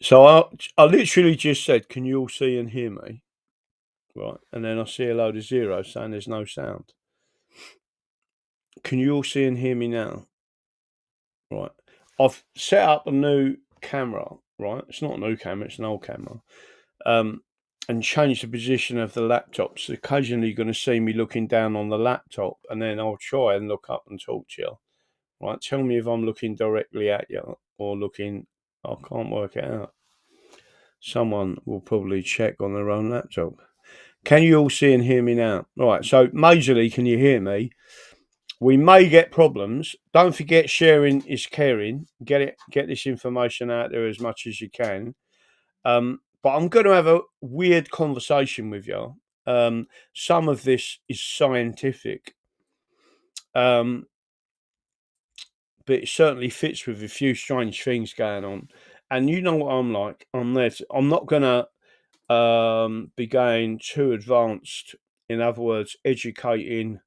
So I literally just said, "Can you all see and hear me?" Right, and then I see a load of zeros saying there's no sound. Can you all see and hear me now? Right. I've set up a new camera. Right, it's not a new camera; it's an old camera. Um, and changed the position of the laptop. So occasionally you're going to see me looking down on the laptop, and then I'll try and look up and talk to you. Right, tell me if I'm looking directly at you or looking. I can't work it out. Someone will probably check on their own laptop. Can you all see and hear me now? Right, so majorly, can you hear me? We may get problems. Don't forget sharing is caring. Get this information out there as much as you can. But I'm going to have a weird conversation with you. Some of this is scientific, um, but it certainly fits with a few strange things going on. And you know what I'm like. I'm not going to be going too advanced. In other words, educating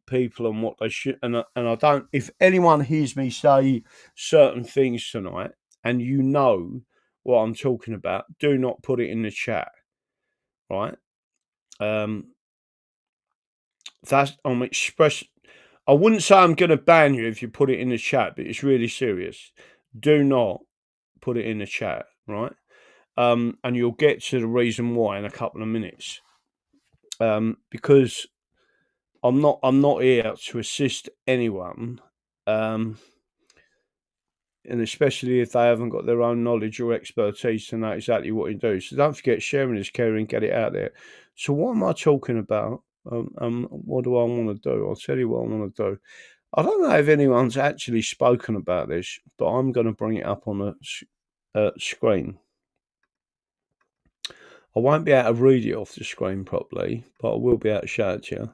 people on what they should. And I don't. If anyone hears me say certain things tonight, and you know what I'm talking about, do not put it in the chat. Right? Um, that's I'm express. I wouldn't say I'm going to ban you if you put it in the chat, but it's really serious. Do not put it in the chat, right? And you'll get to the reason why in a couple of minutes. Because I'm not here to assist anyone, and especially if they haven't got their own knowledge or expertise to know exactly what you do. So don't forget, sharing is caring. Get it out there. So what am I talking about? What do I want to do? I'll tell you what I want to do. I don't know if anyone's actually spoken about this, but I'm going to bring it up on the screen. I won't be able to read it off the screen properly, but I will be able to show it to you.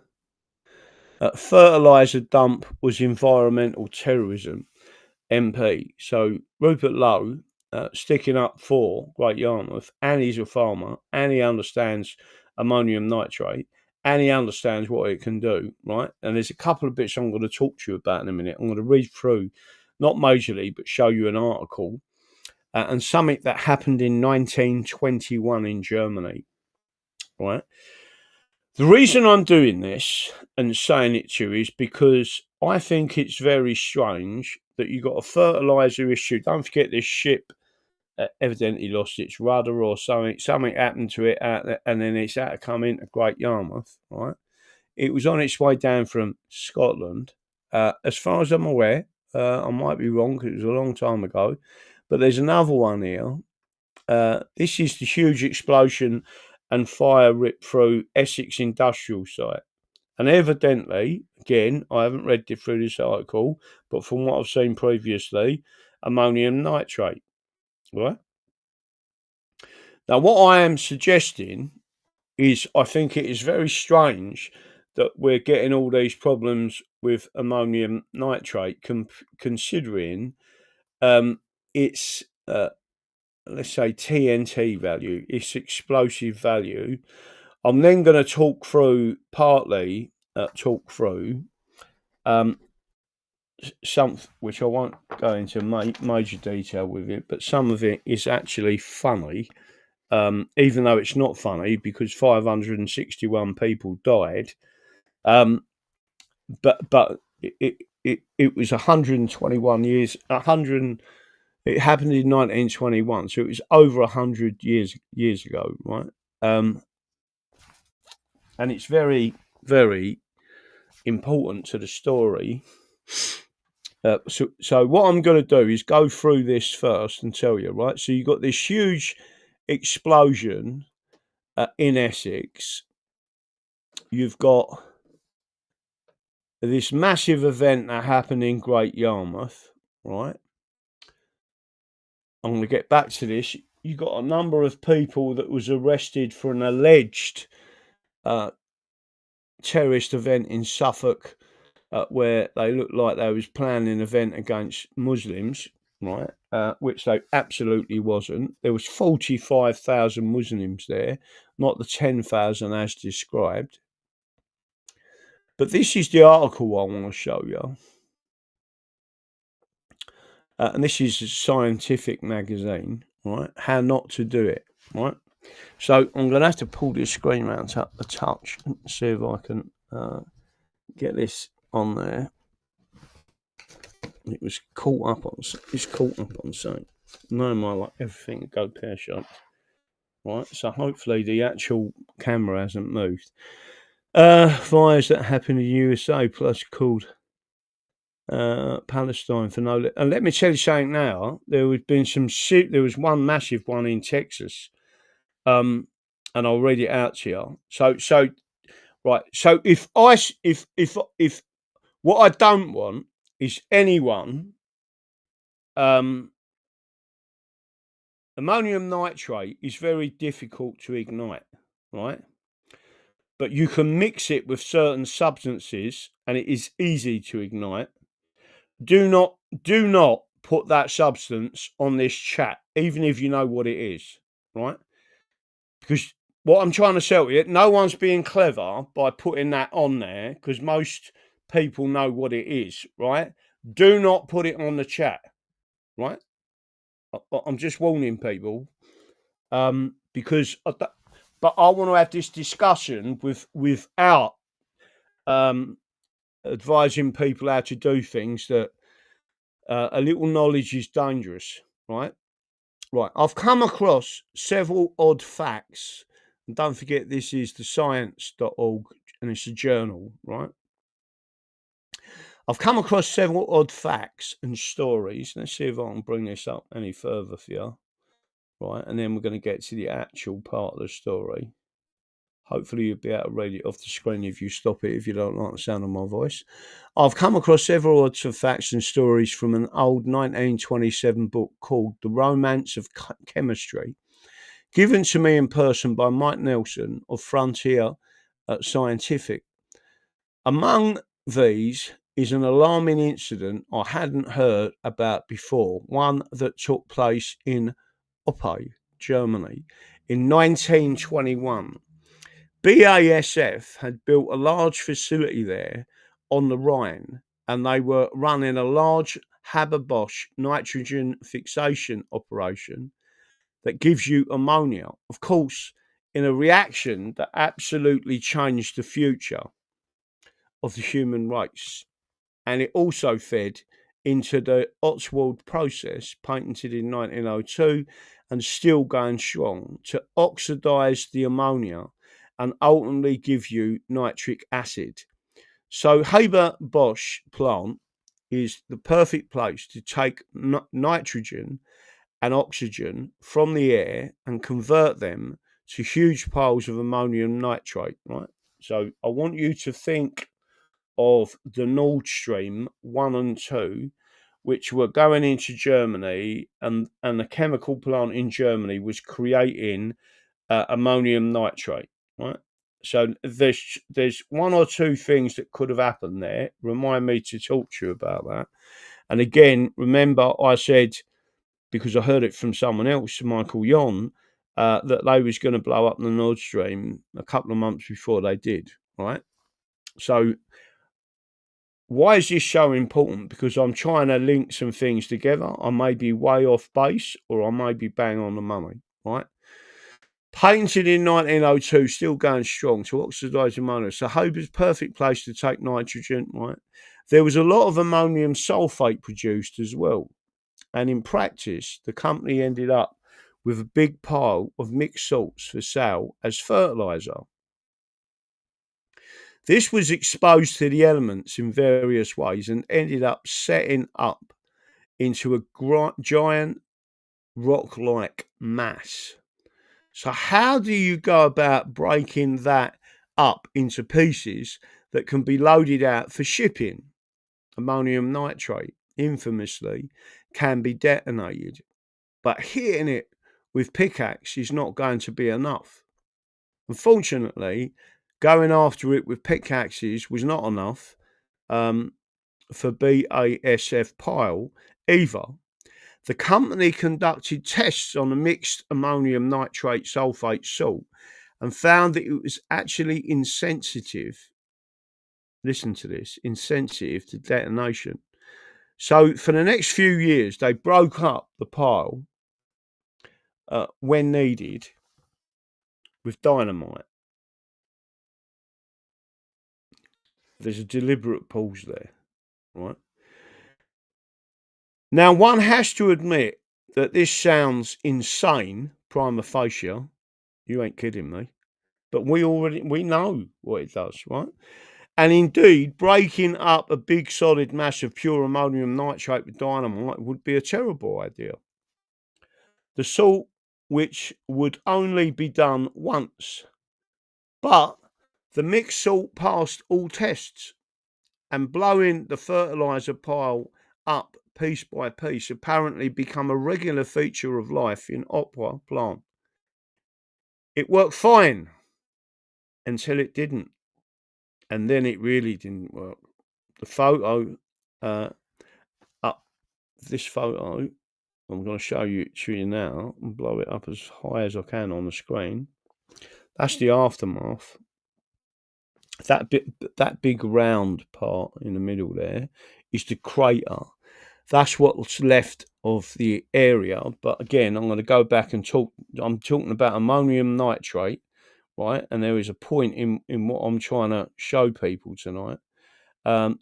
Fertiliser dump was environmental terrorism, MP. So Rupert Lowe, sticking up for Great Yarmouth, and he's a farmer, and he understands ammonium nitrate, and he understands what it can do, right? And there's a couple of bits I'm going to talk to you about in a minute. I'm going to read through, not majorly, but show you an article and something that happened in 1921 in Germany, right? The reason I'm doing this and saying it to you is because I think it's very strange that you got a fertilizer issue. Don't forget this ship evidently lost its rudder or something. Something happened to it, and then it's had to come into Great Yarmouth. Right? It was on its way down from Scotland. As far as I'm aware, I might be wrong because it was a long time ago. But there's another one here. This is the huge explosion and fire ripped through Essex industrial site. And evidently, again, I haven't read it through this article, but from what I've seen previously, ammonium nitrate. Right? Now, what I am suggesting is I think it is very strange that we're getting all these problems with ammonium nitrate, considering its, let's say, TNT value, its explosive value. I'm then going to talk through some which I won't go into major detail with it, but some of it is actually funny, even though it's not funny because 561 people died. But it was 121 years. 100. It happened in 1921, so it was over 100 years ago, right? And it's very, very important to the story. So what I'm going to do is go through this first and tell you, right? So you got this huge explosion in Essex. You've got this massive event that happened in Great Yarmouth, right? I'm going to get back to this. You got a number of people that was arrested for an alleged terrorist event in Suffolk, where they looked like they was planning an event against Muslims, right? Which they absolutely wasn't. There was 45,000 Muslims there, not the 10,000 as described. But this is the article I want to show you. And this is a scientific magazine, right? How not to do it, right? So I'm going to have to pull this screen mount up a touch and see if I can get this on there. It was caught up on. It's caught up on something. No, my like everything go pear shaped. Right. So hopefully the actual camera hasn't moved. Fires that happen in the USA plus called Palestine for no. And let me tell you something now. There has been some shit. There was one massive one in Texas. And I'll read it out to you. So right. So if what I don't want is anyone ammonium nitrate is very difficult to ignite, right? But you can mix it with certain substances and it is easy to ignite. Do not put that substance on this chat, even if you know what it is, right? Because what I'm trying to sell you, no one's being clever by putting that on there because most people know what it is, right? Do not put it on the chat, right? I'm just warning people because but I want to have this discussion without advising people how to do things that a little knowledge is dangerous, right? Right. I've come across several odd facts. And don't forget, this is the science.org and it's a journal, right? I've come across several odd facts and stories. Let's see if I can bring this up any further for you. Right. And then we're going to get to the actual part of the story. Hopefully you'll be able to read it off the screen if you stop it, if you don't like the sound of my voice. I've come across several odds of facts and stories from an old 1927 book called The Romance of Chemistry, given to me in person by Mike Nelson of Frontier Scientific. Among these is an alarming incident I hadn't heard about before, one that took place in Oppe, Germany, in 1921. BASF had built a large facility there on the Rhine, and they were running a large Haber-Bosch nitrogen fixation operation that gives you ammonia, of course, in a reaction that absolutely changed the future of the human race. And it also fed into the Ostwald process, patented in 1902 and still going strong, to oxidize the ammonia and ultimately give you nitric acid. So Haber-Bosch plant is the perfect place to take nitrogen and oxygen from the air and convert them to huge piles of ammonium nitrate, right? So I want you to think of the Nord Stream 1 and 2, which were going into Germany, and the chemical plant in Germany was creating ammonium nitrate, right? So there's one or two things that could have happened there. Remind me to talk to you about that. And again, remember I said, because I heard it from someone else, Michael Yon, that they was going to blow up the Nord Stream a couple of months before they did, right? So why is this so important? Because I'm trying to link some things together. I may be way off base or I may be bang on the money, right? Patented in 1902, still going strong to oxidize ammonia. So Haber's perfect place to take nitrogen, right? There was a lot of ammonium sulfate produced as well. And in practice, the company ended up with a big pile of mixed salts for sale as fertilizer. This was exposed to the elements in various ways and ended up setting up into a giant rock-like mass. So how do you go about breaking that up into pieces that can be loaded out for shipping? Ammonium nitrate, infamously, can be detonated, but hitting it with pickaxe is not going to be enough. Unfortunately, going after it with pickaxes was not enough for BASF Pile either. The company conducted tests on a mixed ammonium nitrate sulfate salt and found that it was actually insensitive. Listen to this, insensitive to detonation. So for the next few years, they broke up the pile when needed with dynamite. There's a deliberate pause there, right? Now, one has to admit that this sounds insane, prima facie. You ain't kidding me. But we know what it does, right? And indeed, breaking up a big solid mass of pure ammonium nitrate with dynamite would be a terrible idea. The sort which would only be done once. But the mixed salt passed all tests, and blowing the fertilizer pile up piece by piece apparently become a regular feature of life in Opera plant. It worked fine until it didn't, and then it really didn't work. The photo, up this photo, I'm going to show you it to you now and blow it up as high as I can on the screen. That's the aftermath. That big round part in the middle there is the crater. That's what's left of the area. But again, I'm going to go back and talk. I'm talking about ammonium nitrate, right? And there is a point in what I'm trying to show people tonight. And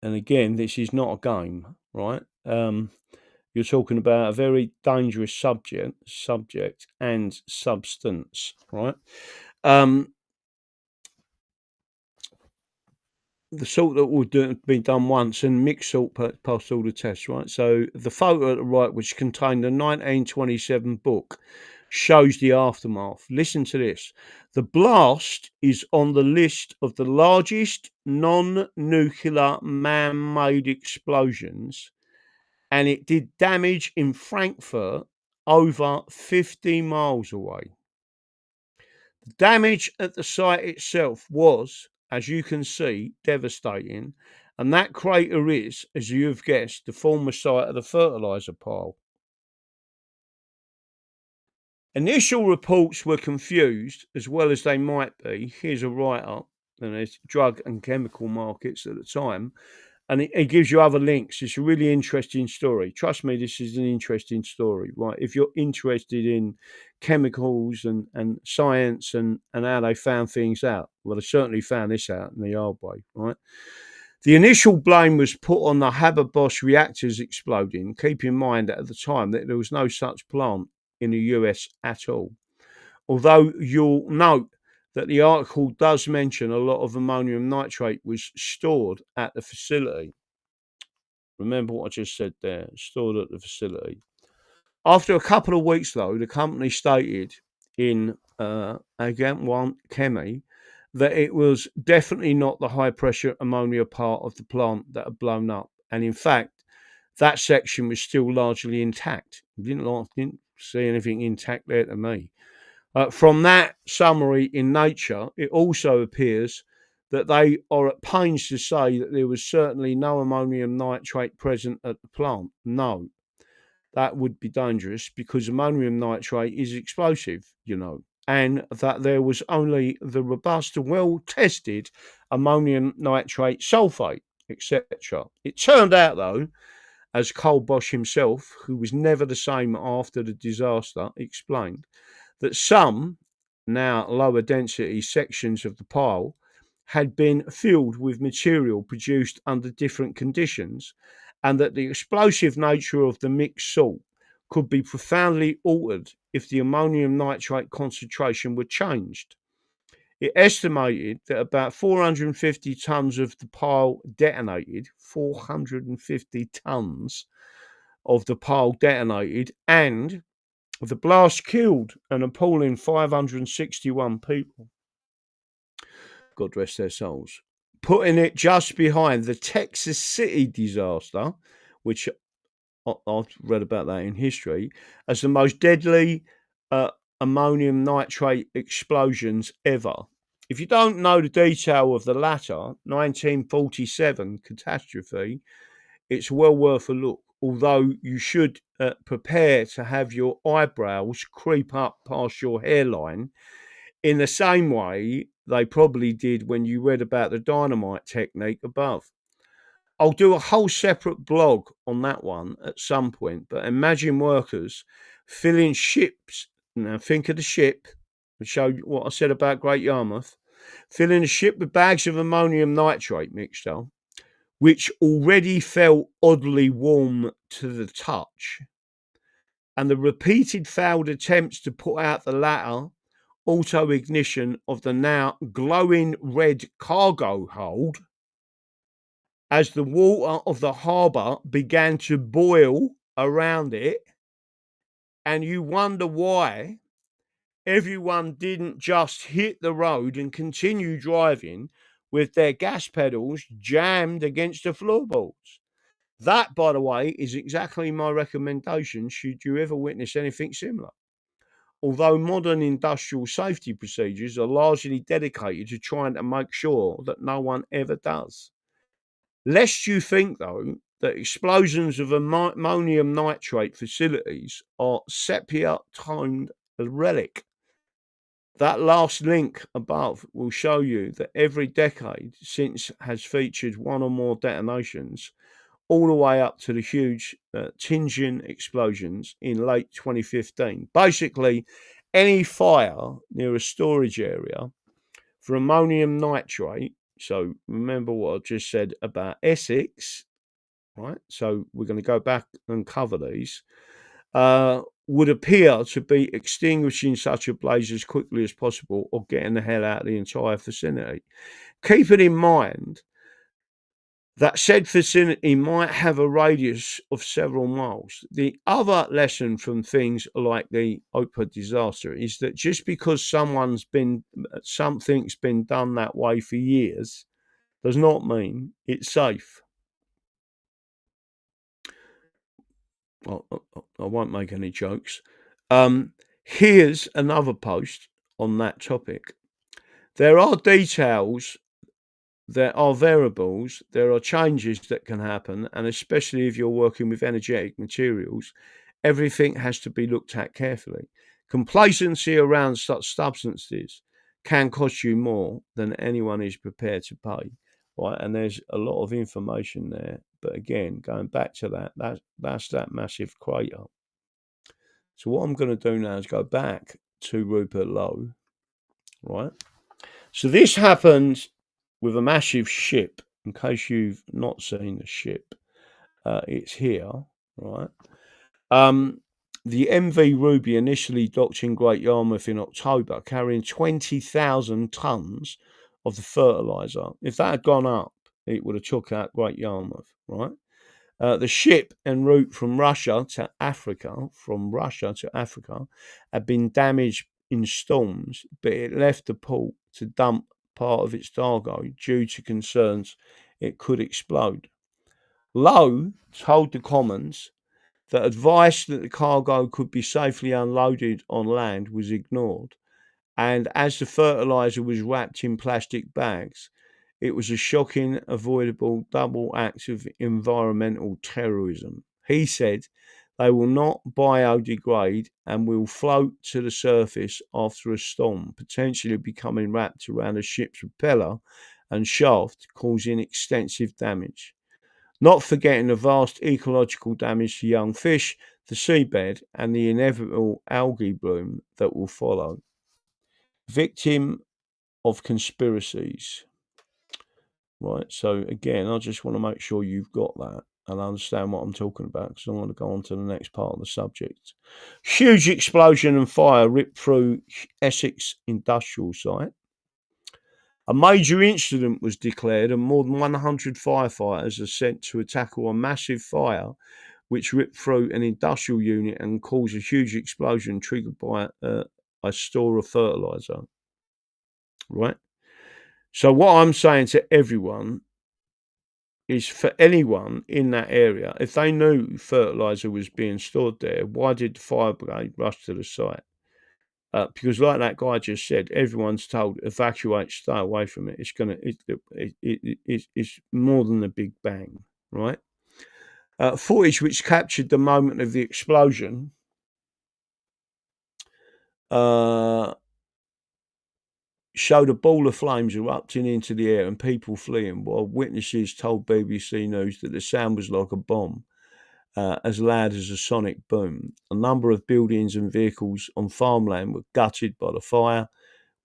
again, this is not a game, right? You're talking about a very dangerous subject and substance, right? The salt that would be done once, and mixed salt passed all the tests, right? So the photo at the right, which contained a 1927 book, shows the aftermath. Listen to this. The blast is on the list of the largest non-nuclear man-made explosions, and it did damage in Frankfurt over 50 miles away. The damage at the site itself was, as you can see, devastating, and that crater is, as you have guessed, the former site of the fertilizer pile. Initial reports were confused, as well as they might be. Here's a write-up, and there's drug and chemical markets at the time, and it gives you other links. It's a really interesting story. Trust me, this is an interesting story, right? If you're interested in chemicals and science and how they found things out, well, they certainly found this out in the hard way, right? The initial blame was put on the Haber-Bosch reactors exploding. Keep in mind that at the time that there was no such plant in the US at all. Although you'll note that the article does mention a lot of ammonium nitrate was stored at the facility. Remember what I just said there, stored at the facility. After a couple of weeks, though, the company stated in again one Chemi that it was definitely not the high pressure ammonia part of the plant that had blown up, and in fact, that section was still largely intact. Didn't see anything intact there to me. From that summary in Nature, it also appears that they are at pains to say that there was certainly no ammonium nitrate present at the plant. No, that would be dangerous because ammonium nitrate is explosive, and that there was only the robust, well-tested ammonium nitrate sulfate, etc. It turned out, though, as Cole Bosch himself, who was never the same after the disaster, explained, that some, now lower density sections of the pile, had been filled with material produced under different conditions, and that the explosive nature of the mixed salt could be profoundly altered if the ammonium nitrate concentration were changed. It estimated that about 450 tons of the pile detonated, 450 tons of the pile detonated, and the blast killed an appalling 561 people. God rest their souls. Putting it just behind the Texas City disaster, which I've read about that in history, as the most deadly ammonium nitrate explosions ever. If you don't know the detail of the latter 1947 catastrophe, it's well worth a look. Although you should prepare to have your eyebrows creep up past your hairline in the same way they probably did when you read about the dynamite technique above. I'll do a whole separate blog on that one at some point, but imagine workers filling ships. Now think of the ship. To show you what I said about Great Yarmouth. Filling the ship with bags of ammonium nitrate mixture, which already felt oddly warm to the touch, and the repeated failed attempts to put out the latter auto ignition of the now glowing red cargo hold as the water of the harbour began to boil around it, and you wonder why everyone didn't just hit the road and continue driving with their gas pedals jammed against the floorboards. That, by the way, is exactly my recommendation should you ever witness anything similar. Although modern industrial safety procedures are largely dedicated to trying to make sure that no one ever does. Lest you think, though, that explosions of ammonium nitrate facilities are sepia-toned relic. That last link above will show you that every decade since has featured one or more detonations, all the way up to the huge Tianjin explosions in late 2015. Basically, any fire near a storage area for ammonium nitrate. So remember what I just said about Essex, right? So we're going to go back and cover these. Would appear to be extinguishing such a blaze as quickly as possible or getting the hell out of the entire vicinity. Keeping in mind that said vicinity might have a radius of several miles. The other lesson from things like the Opa disaster is that just because something's been done that way for years does not mean it's safe. Well, I won't make any jokes. Here's another post on that topic. There are details, there are variables, there are changes that can happen, and especially if you're working with energetic materials, everything has to be looked at carefully. Complacency around such substances can cost you more than anyone is prepared to pay. Right, and there's a lot of information there. But again, going back to that's that massive crater. So what I'm going to do now is go back to Rupert Lowe, right? So this happened with a massive ship. In case you've not seen the ship, it's here, right? The MV Ruby initially docked in Great Yarmouth in October, carrying 20,000 tons of the fertilizer. If that had gone up, it would have took out Great Yarmouth, right? The ship en route from Russia to Africa, had been damaged in storms, but it left the port to dump part of its cargo due to concerns it could explode. Lowe told the Commons that advice that the cargo could be safely unloaded on land was ignored, and as the fertilizer was wrapped in plastic bags, it was a shocking, avoidable double act of environmental terrorism. He said they will not biodegrade and will float to the surface after a storm, potentially becoming wrapped around a ship's propeller and shaft, causing extensive damage. Not forgetting the vast ecological damage to young fish, the seabed, and the inevitable algae bloom that will follow. Victim of conspiracies. Right, so again, I just want to make sure you've got that and understand what I'm talking about because I want to go on to the next part of the subject. Huge explosion and fire ripped through Essex industrial site. A major incident was declared and more than 100 firefighters are sent to tackle a massive fire which ripped through an industrial unit and caused a huge explosion triggered by a store of fertilizer. Right? So what I'm saying to everyone is for anyone in that area, if they knew fertilizer was being stored there, why did the fire brigade rush to the site? Because like that guy just said, everyone's told evacuate, stay away from it. It's more than a big bang, right? Footage which captured the moment of the explosion showed a ball of flames erupting into the air and people fleeing, while witnesses told BBC News that the sound was like a bomb. as loud as a sonic boom. A number of buildings and vehicles on farmland were gutted by the fire,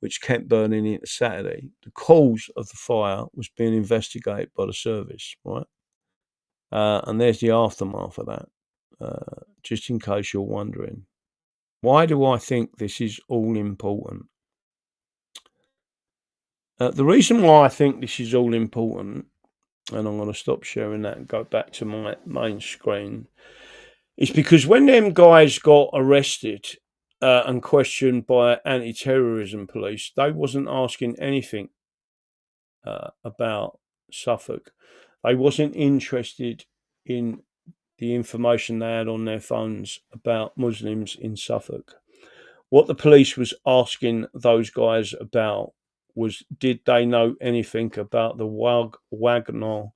which kept burning into Saturday. The cause of the fire was being investigated by the service, right? And there's the aftermath of that, just in case you're wondering. Why do I think this is all important? The reason why I think this is all important, and I'm going to stop sharing that and go back to my main screen, is because when them guys got arrested and questioned by anti-terrorism police, they wasn't asking anything about Suffolk. They wasn't interested in the information they had on their phones about Muslims in Suffolk. What the police was asking those guys about was, did they know anything about the Wagnar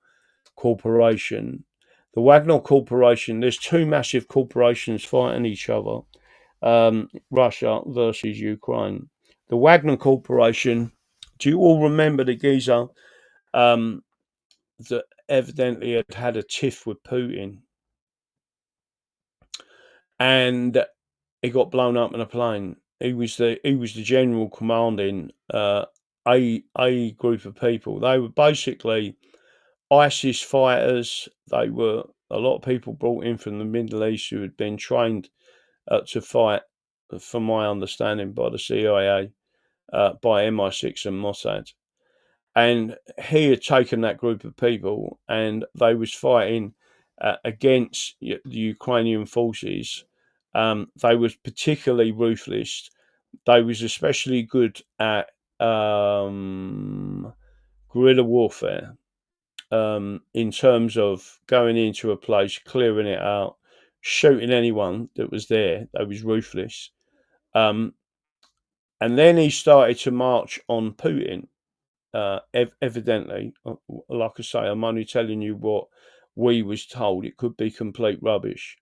Corporation? The Wagner Corporation, there's two massive corporations fighting each other, Russia versus Ukraine. The Wagner Corporation, do you all remember the geezer that evidently had a tiff with Putin? And he got blown up in a plane. He was the general commanding a group of people. They were basically ISIS fighters. They were a lot of people brought in from the Middle East who had been trained to fight, from my understanding, by the CIA, by MI6 and Mossad. And he had taken that group of people, and they was fighting against the Ukrainian forces. They was particularly ruthless. They was especially good at guerrilla warfare, in terms of going into a place, clearing it out, shooting anyone that was there. They was ruthless. And then he started to march on Putin. Evidently, like I say, I'm only telling you what we was told. It could be complete rubbish.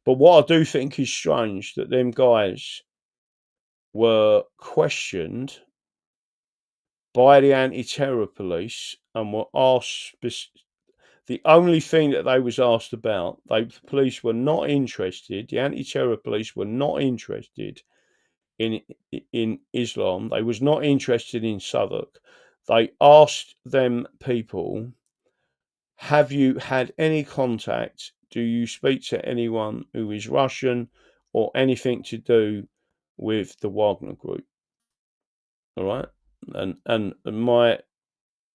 But what I do think is strange, that them guys were questioned by the anti-terror police and were asked. The only thing that they was asked about, the police were not interested. The anti-terror police were not interested in Islam. They was not interested in Southwark. They asked them people, have you had any contact? Do you speak to anyone who is Russian or anything to do with the Wagner group? All right. And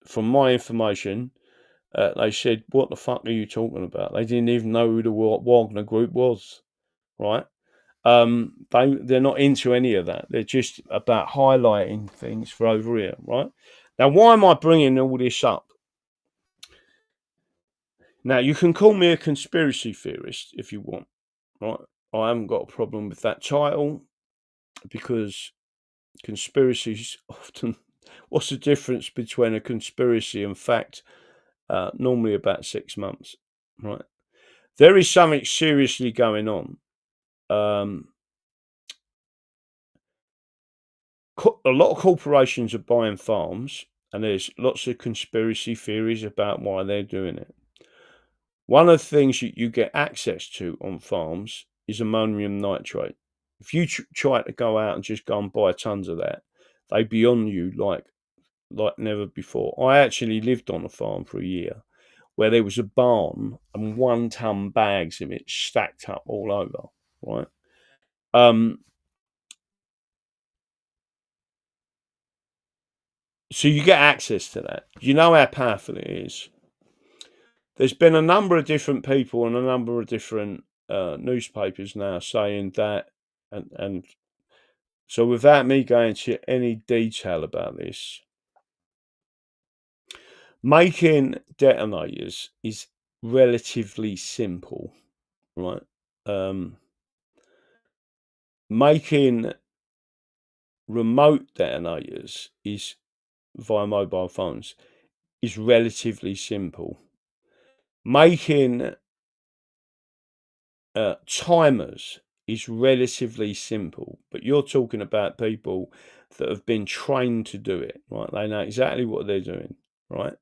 from my information, they said, what the fuck are you talking about? They didn't even know who the Wagner group was, right? They're not into any of that. They're just about highlighting things for over here, right? Now, why am I bringing all this up? Now, you can call me a conspiracy theorist if you want, right? I haven't got a problem with that title, because conspiracies often... What's the difference between a conspiracy and fact? Normally about 6 months, right? There is something seriously going on. A lot of corporations are buying farms, and there's lots of conspiracy theories about why they're doing it. One of the things you get access to on farms is ammonium nitrate. If you try to go out and just go and buy tons of that, they'd be on you like never before. I actually lived on a farm for a year where there was a barn and 1 ton bags of it stacked up all over, right? So you get access to that. You know how powerful it is. There's been a number of different people and a number of different newspapers now saying that, and so without me going into any detail about this, making detonators is relatively simple, right? Making remote detonators is via mobile phones is relatively simple. Making timers is relatively simple, but you're talking about people that have been trained to do it, right? They know exactly what they're doing, right?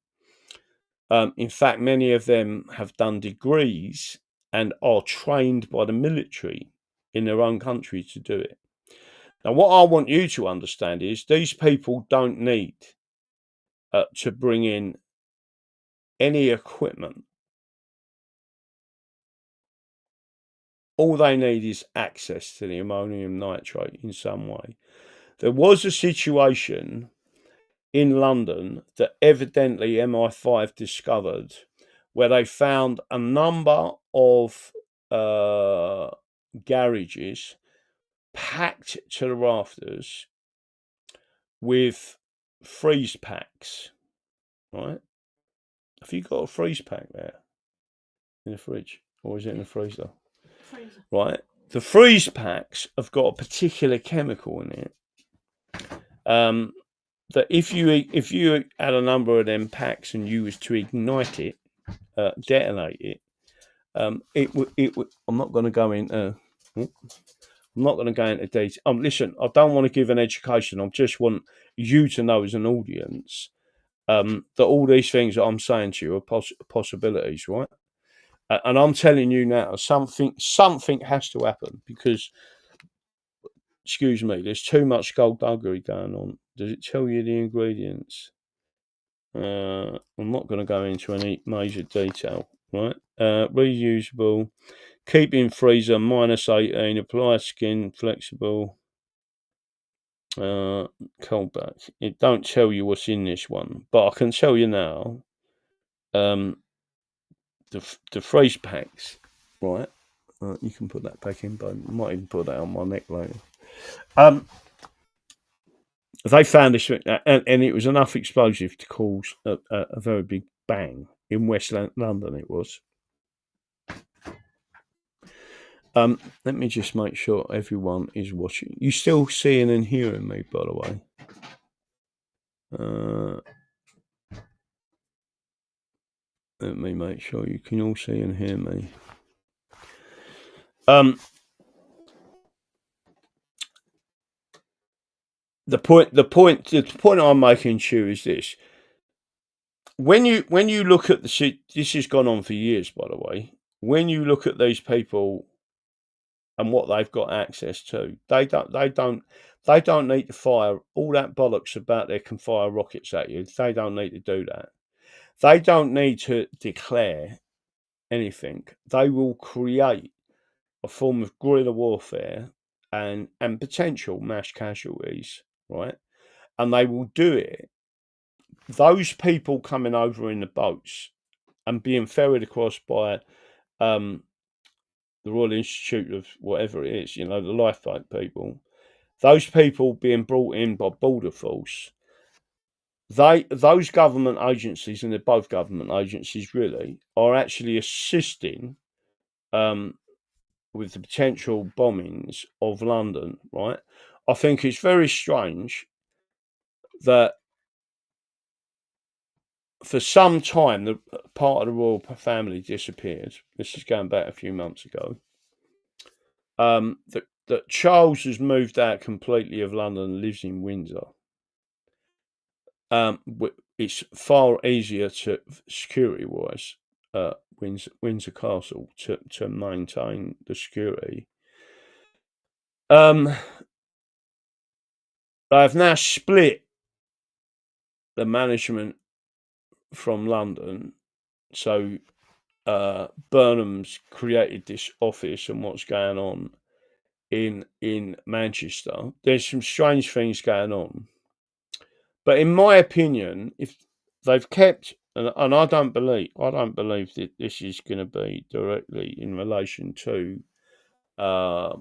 In fact, many of them have done degrees and are trained by the military in their own country to do it. Now, what I want you to understand is these people don't need to bring in any equipment. All they need is access to the ammonium nitrate in some way. There was a situation in London that evidently MI5 discovered where they found a number of garages packed to the rafters with freeze packs, right? Have you got a freeze pack there in the fridge, or is it in the freezer? Freezer. Right. The freeze packs have got a particular chemical in it that if you had a number of them packs and you was to ignite it, detonate it, it would. I'm not going to go into. I'm not going to go into detail. Listen, I don't want to give an education. I just want you to know as an audience that all these things that I'm saying to you are possibilities, right? And I'm telling you now, something has to happen because, excuse me, there's too much skullduggery going on. Does it tell you the ingredients? I'm not going to go into any major detail, right? Reusable, keep in freezer, -18, apply skin, flexible, cold back. It don't tell you what's in this one, but I can tell you now, the freeze packs, right? You can put that back in, but I might even put that on my neck later. They found this, and it was enough explosive to cause a very big bang in West London. It was. Let me just make sure everyone is watching. You still seeing and hearing me, by the way? Let me make sure you can all see and hear me. The point I'm making to you is this: when you look at this has gone on for years, by the way. When you look at these people and what they've got access to, they don't need to fire all that bollocks about they can fire rockets at you. They don't need to do that. They don't need to declare anything. They will create a form of guerrilla warfare and potential mass casualties, right? And they will do it. Those people coming over in the boats and being ferried across by the Royal Institute of whatever it is, the lifeboat people, those people being brought in by Border Force, those government agencies, and they're both government agencies really, are actually assisting with the potential bombings of London, right? I think it's very strange that for some time the part of the royal family disappeared. This is going back a few months ago. That Charles has moved out completely of London and lives in Windsor. It's far easier to security-wise, Windsor Castle, to maintain the security. They have now split the management from London, so Burnham's created this office and what's going on in Manchester. There's some strange things going on, but in my opinion, if they've kept, and I don't believe that this is going to be directly in relation to. I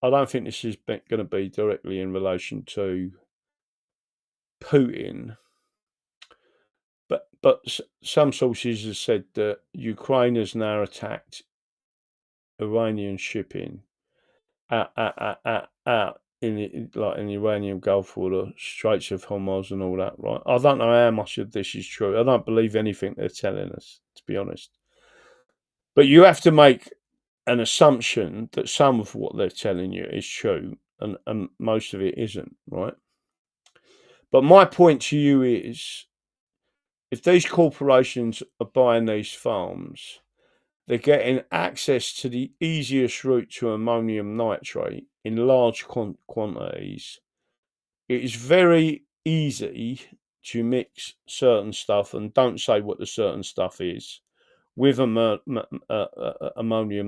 don't think this is going to be directly in relation to Putin. But some sources have said that Ukraine has now attacked Iranian shipping out in the Iranian Gulf or the Straits of Hormuz and all that, right? I don't know how much of this is true. I don't believe anything they're telling us, to be honest. But you have to make an assumption that some of what they're telling you is true and most of it isn't, right? But my point to you is, if these corporations are buying these farms they're getting access to the easiest route to ammonium nitrate in large quantities. It is very easy to mix certain stuff, and don't say what the certain stuff is, with ammonium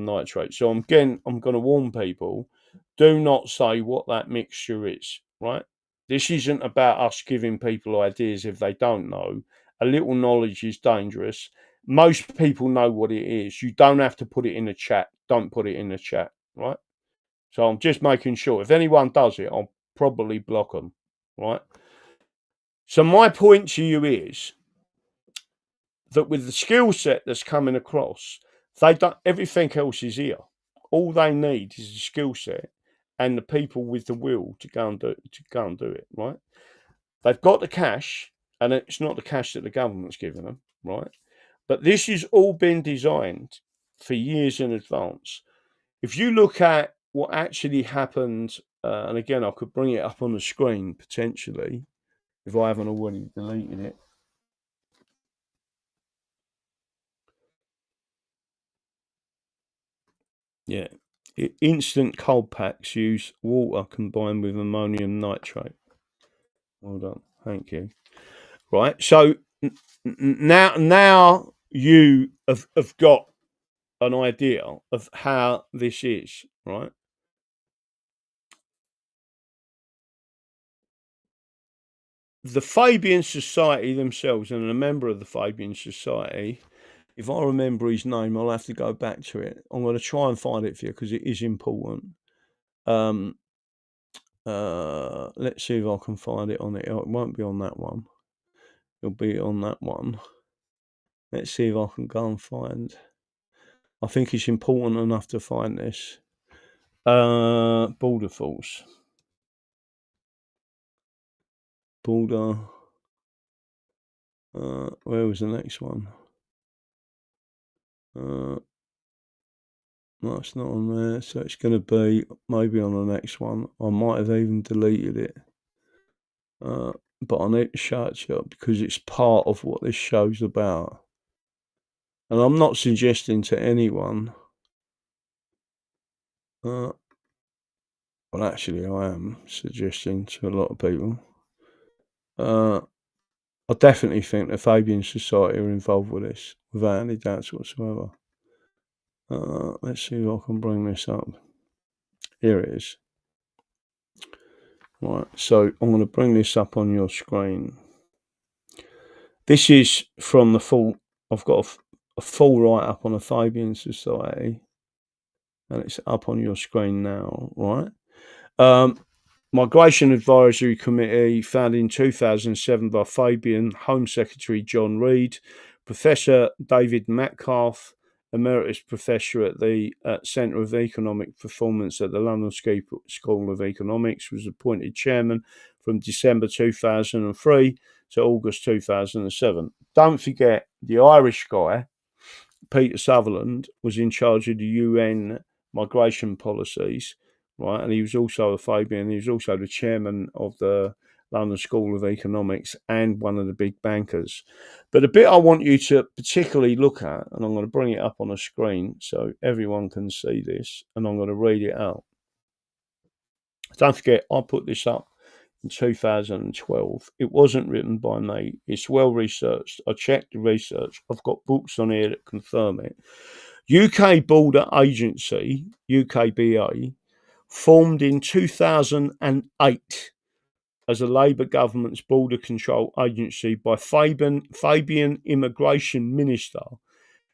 nitrate. So I'm going to warn people: do not say what that mixture is. Right? This isn't about us giving people ideas if they don't know. A little knowledge is dangerous. Most people know what it is. You don't have to put it in the chat. Don't put it in the chat. Right? So I'm just making sure. If anyone does it, I'll probably block them. Right? So my point to you is that with the skill set that's coming across, they don't. Everything else is here. All they need is the skill set and the people with the will to go and do it. Right? They've got the cash, and it's not the cash that the government's giving them. Right? But this has all been designed for years in advance. If you look at what actually happened, and again, I could bring it up on the screen potentially if I haven't already deleted it. Yeah. Instant cold packs use water combined with ammonium nitrate. Well done. Thank you. Right. So now you have got an idea of how this is, right? The Fabian Society themselves, and a member of the Fabian Society, if I remember his name, I'll have to go back to it. I'm going to try and find it for you because it is important. Let's see if I can find it on it. It won't be on that one. It'll be on that one. Let's see if I can go and find. I think it's important enough to find this. Border Force. Border. Where was the next one? No, it's not on there. So it's going to be maybe on the next one. I might have even deleted it. But I need to show it to you because it's part of what this show's about. And I'm not suggesting to anyone. Well, actually, I am suggesting to a lot of people. I definitely think the Fabian Society are involved with this, without any doubts whatsoever. Let's see if I can bring this up. Here it is. Right, so I'm going to bring this up on your screen. This is from the full. I've got a full write-up on the Fabian Society, and it's up on your screen now, right? Migration Advisory Committee, founded in 2007 by Fabian, Home Secretary John Reid, Professor David Metcalf, Emeritus Professor at the Centre of Economic Performance at the London School of Economics, was appointed Chairman from December 2003 to August 2007. Don't forget, the Irish guy, Peter Sutherland, was in charge of the UN migration policies, right? And he was also a Fabian. He was also the chairman of the London School of Economics and one of the big bankers. But the bit I want you to particularly look at, and I'm going to bring it up on the screen so everyone can see this, and I'm going to read it out. Don't forget, I put this up in 2012. It wasn't written by me. It's well researched. I checked the research. I've got books on here that confirm it. UK Border Agency, UKBA, formed in 2008 as a Labour government's border control agency by Fabian Immigration Minister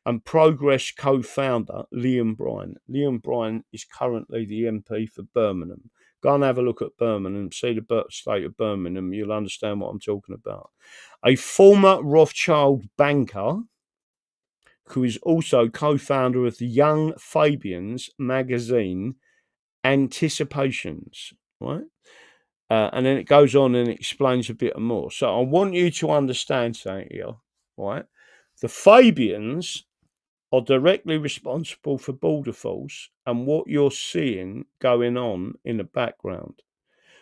and Progress co-founder Liam Bryan. Liam Bryan is currently the MP for Birmingham. Go and have a look at Birmingham, see the state of Birmingham, you'll understand what I'm talking about. A former Rothschild banker who is also co-founder of the Young Fabians magazine Anticipations, right? And then it goes on and explains a bit more. So I want you to understand something here, right? The Fabians are directly responsible for Border Force and what you're seeing going on in the background.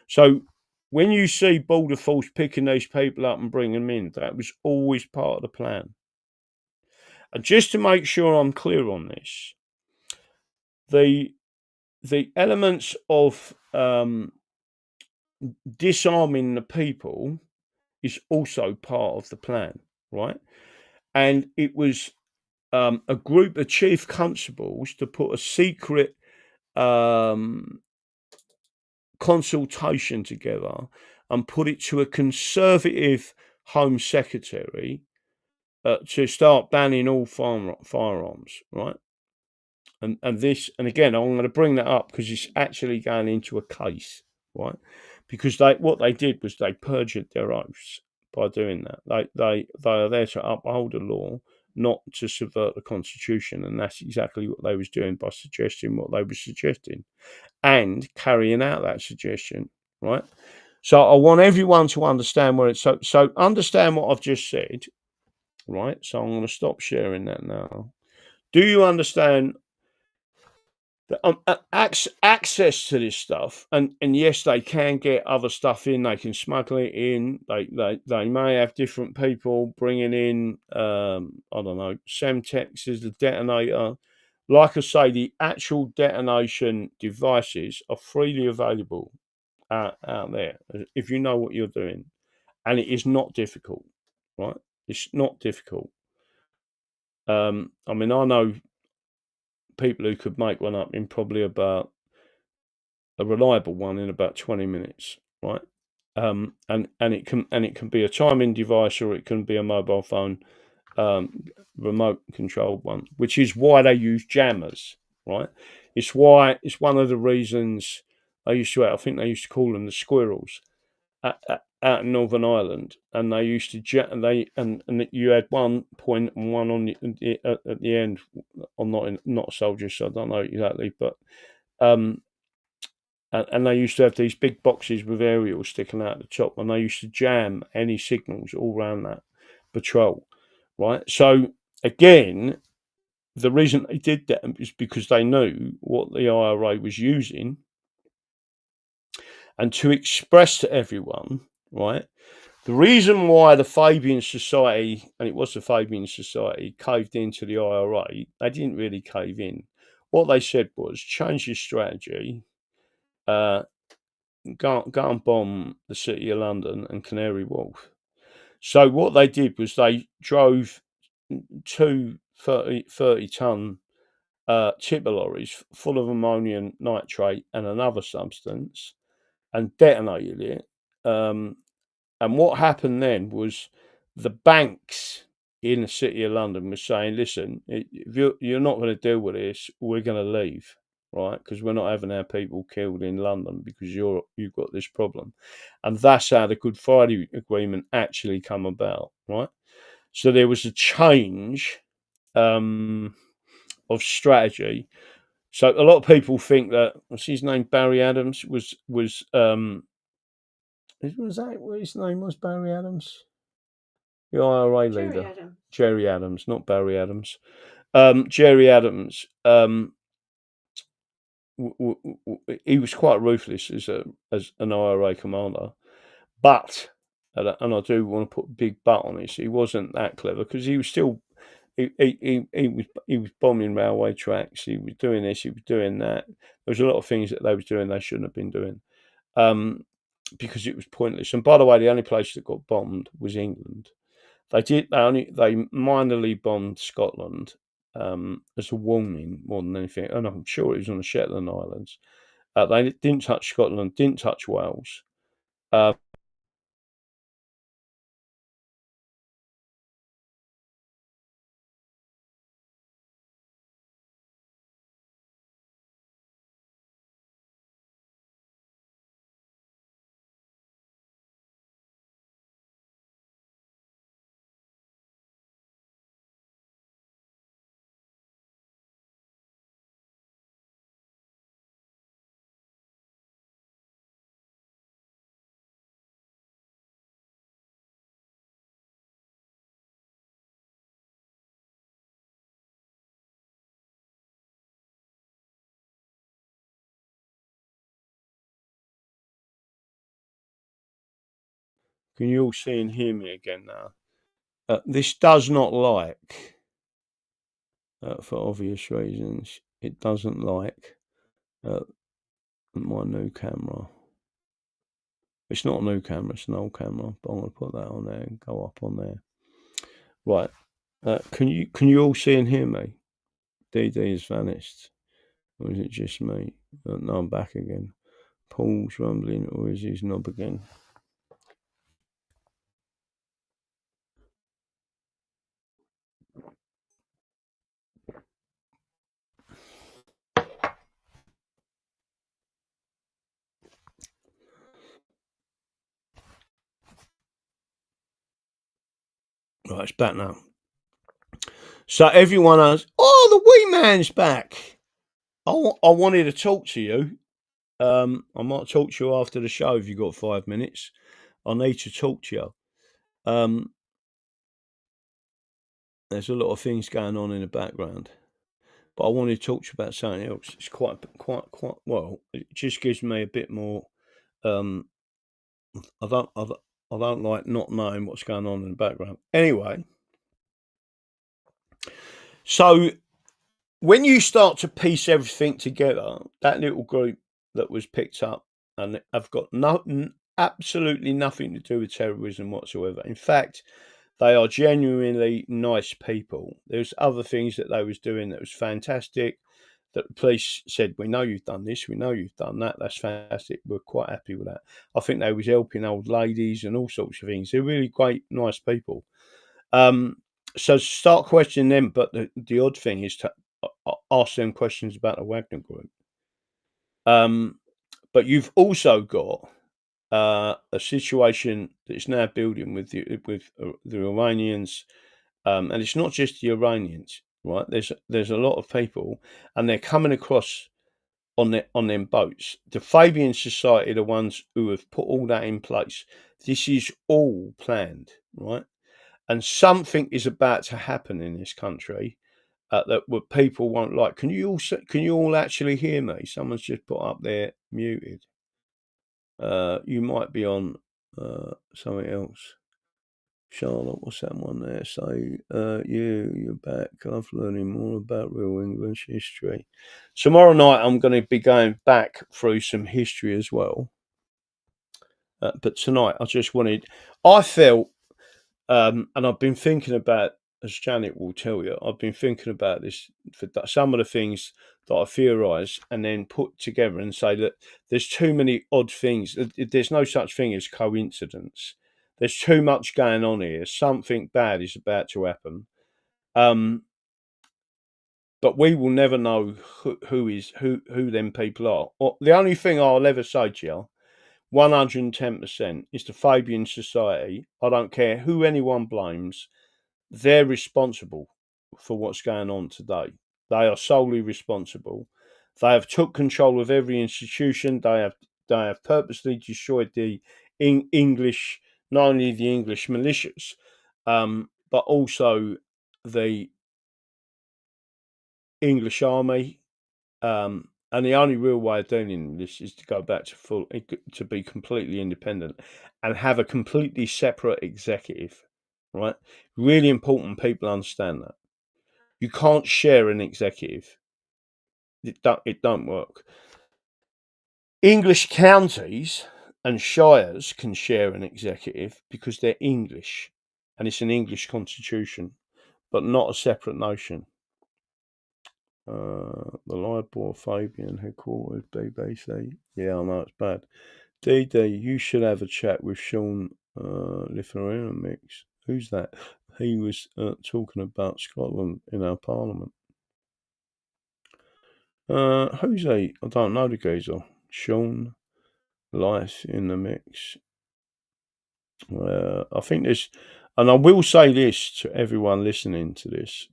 So when you see Border Force picking these people up and bringing them in, that was always part of the plan. And just to make sure I'm clear on this, the elements of disarming the people is also part of the plan, right? And it was a group of chief constables to put a secret consultation together and put it to a conservative Home Secretary to start banning all firearms, right? And this, and again, I'm going to bring that up because it's actually going into a case, right? Because what they did was they perjured their oaths by doing that. They are there to uphold the law, not to subvert the constitution, and that's exactly what they was doing by suggesting what they were suggesting and carrying out that suggestion, right? So I want everyone to understand where it's so understand what I've just said, right? So I'm going to stop sharing that now. Do you understand access to this stuff, and yes, they can get other stuff in. They can smuggle it in. They may have different people bringing in. I don't know, Semtex is the detonator. Like I say, the actual detonation devices are freely available out there if you know what you're doing, and it is not difficult, right? It's not difficult. I mean, I know people who could make one up in probably about a reliable one in about 20 minutes, right? And it can be a timing device or it can be a mobile phone remote controlled one, which is why they use jammers, right? It's one of the reasons I think they used to call them the squirrels out in Northern Ireland, and they used to and you had one point and one on at the end. I'm not a soldier, so I don't know exactly, but and they used to have these big boxes with aerials sticking out the top, and they used to jam any signals all around that patrol, right? So again, the reason they did that is because they knew what the IRA was using, and to express to everyone, right? The reason why the Fabian Society, and it was the Fabian Society, caved into the IRA, they didn't really cave in. What they said was change your strategy, go and bomb the City of London and Canary Wharf. So what they did was they drove two 30-ton tipper lorries full of ammonium nitrate and another substance and detonated it. And what happened then was the banks in the City of London were saying, listen, if you're not going to deal with this, we're going to leave, right? Because we're not having our people killed in London because you've got this problem. And that's how the Good Friday Agreement actually come about, right? So there was a change of strategy. So a lot of people think that, what's his name, Barry Adams was that what his name was, Barry Adams? The IRA leader. Jerry Adams, not Barry Adams. Jerry Adams. He was quite ruthless as an IRA commander, but and I do want to put a big but on this. He wasn't that clever because he was still he was bombing railway tracks. He was doing this. He was doing that. There was a lot of things that they was doing they shouldn't have been doing, because it was pointless. And by the way, the only place that got bombed was England. They minorly bombed Scotland as a warning more than anything, and I'm sure it was on the Shetland Islands. They didn't touch Scotland, didn't touch Wales. Can you all see and hear me again now? This does not like for obvious reasons. It doesn't like my new camera. It's not a new camera, it's an old camera, but I'm going to put that on there and go up on there. Right. Can you all see and hear me? DD has vanished. Or is it just me? No, I'm back again. Paul's rumbling, or is his knob again? Right, it's back now. So everyone else, oh, the wee man's back. I wanted to talk to you. I might talk to you after the show if you've got 5 minutes. I need to talk to you. There's a lot of things going on in the background, but I wanted to talk to you about something else. It's quite well. It just gives me a bit more. I don't like not knowing what's going on in the background. Anyway, so when you start to piece everything together, that little group that was picked up, and have got absolutely nothing to do with terrorism whatsoever. In fact, they are genuinely nice people. There's other things that they was doing that was fantastic. That the police said, "We know you've done this. We know you've done that. That's fantastic. We're quite happy with that." I think they was helping old ladies and all sorts of things. They're really great, nice people. So start questioning them. But the odd thing is to ask them questions about the Wagner group. But you've also got a situation that's now building with the Iranians, and it's not just the Iranians, right? There's a lot of people, and they're coming across on them boats. The Fabian Society are the ones who have put all that in place. This is all planned, right? And something is about to happen in this country that what people won't like. Can you all actually hear me? Someone's just put up there muted. You might be on something else. Charlotte, what's that one there? Say, you're back. I've learning more about real English history. Tomorrow night, I'm going to be going back through some history as well. But tonight, I felt, and I've been thinking about, as Janet will tell you, I've been thinking about this for some of the things that I theorise and then put together and say that there's too many odd things. There's no such thing as coincidence. There's too much going on here. Something bad is about to happen. But we will never know who them people are. Or the only thing I'll ever say to you, 110%, is the Fabian Society. I don't care who anyone blames. They're responsible for what's going on today. They are solely responsible. They have took control of every institution. They have purposely destroyed the English, not only the English militias, but also the English army. And the only real way of doing this is to go back to be completely independent and have a completely separate executive. Right? Really important people understand that. You can't share an executive. It don't work. English counties and shires can share an executive because they're English and it's an English constitution, but not a separate nation. The Libor Fabian headquarters, BBC. Yeah, I know it's bad. DD, you should have a chat with Sean Lithuania Mix. Who's that? He was talking about Scotland in our parliament. Who's he? I don't know the geezer. Sean, Life in the Mix. I think this, and I will say this to everyone listening to this.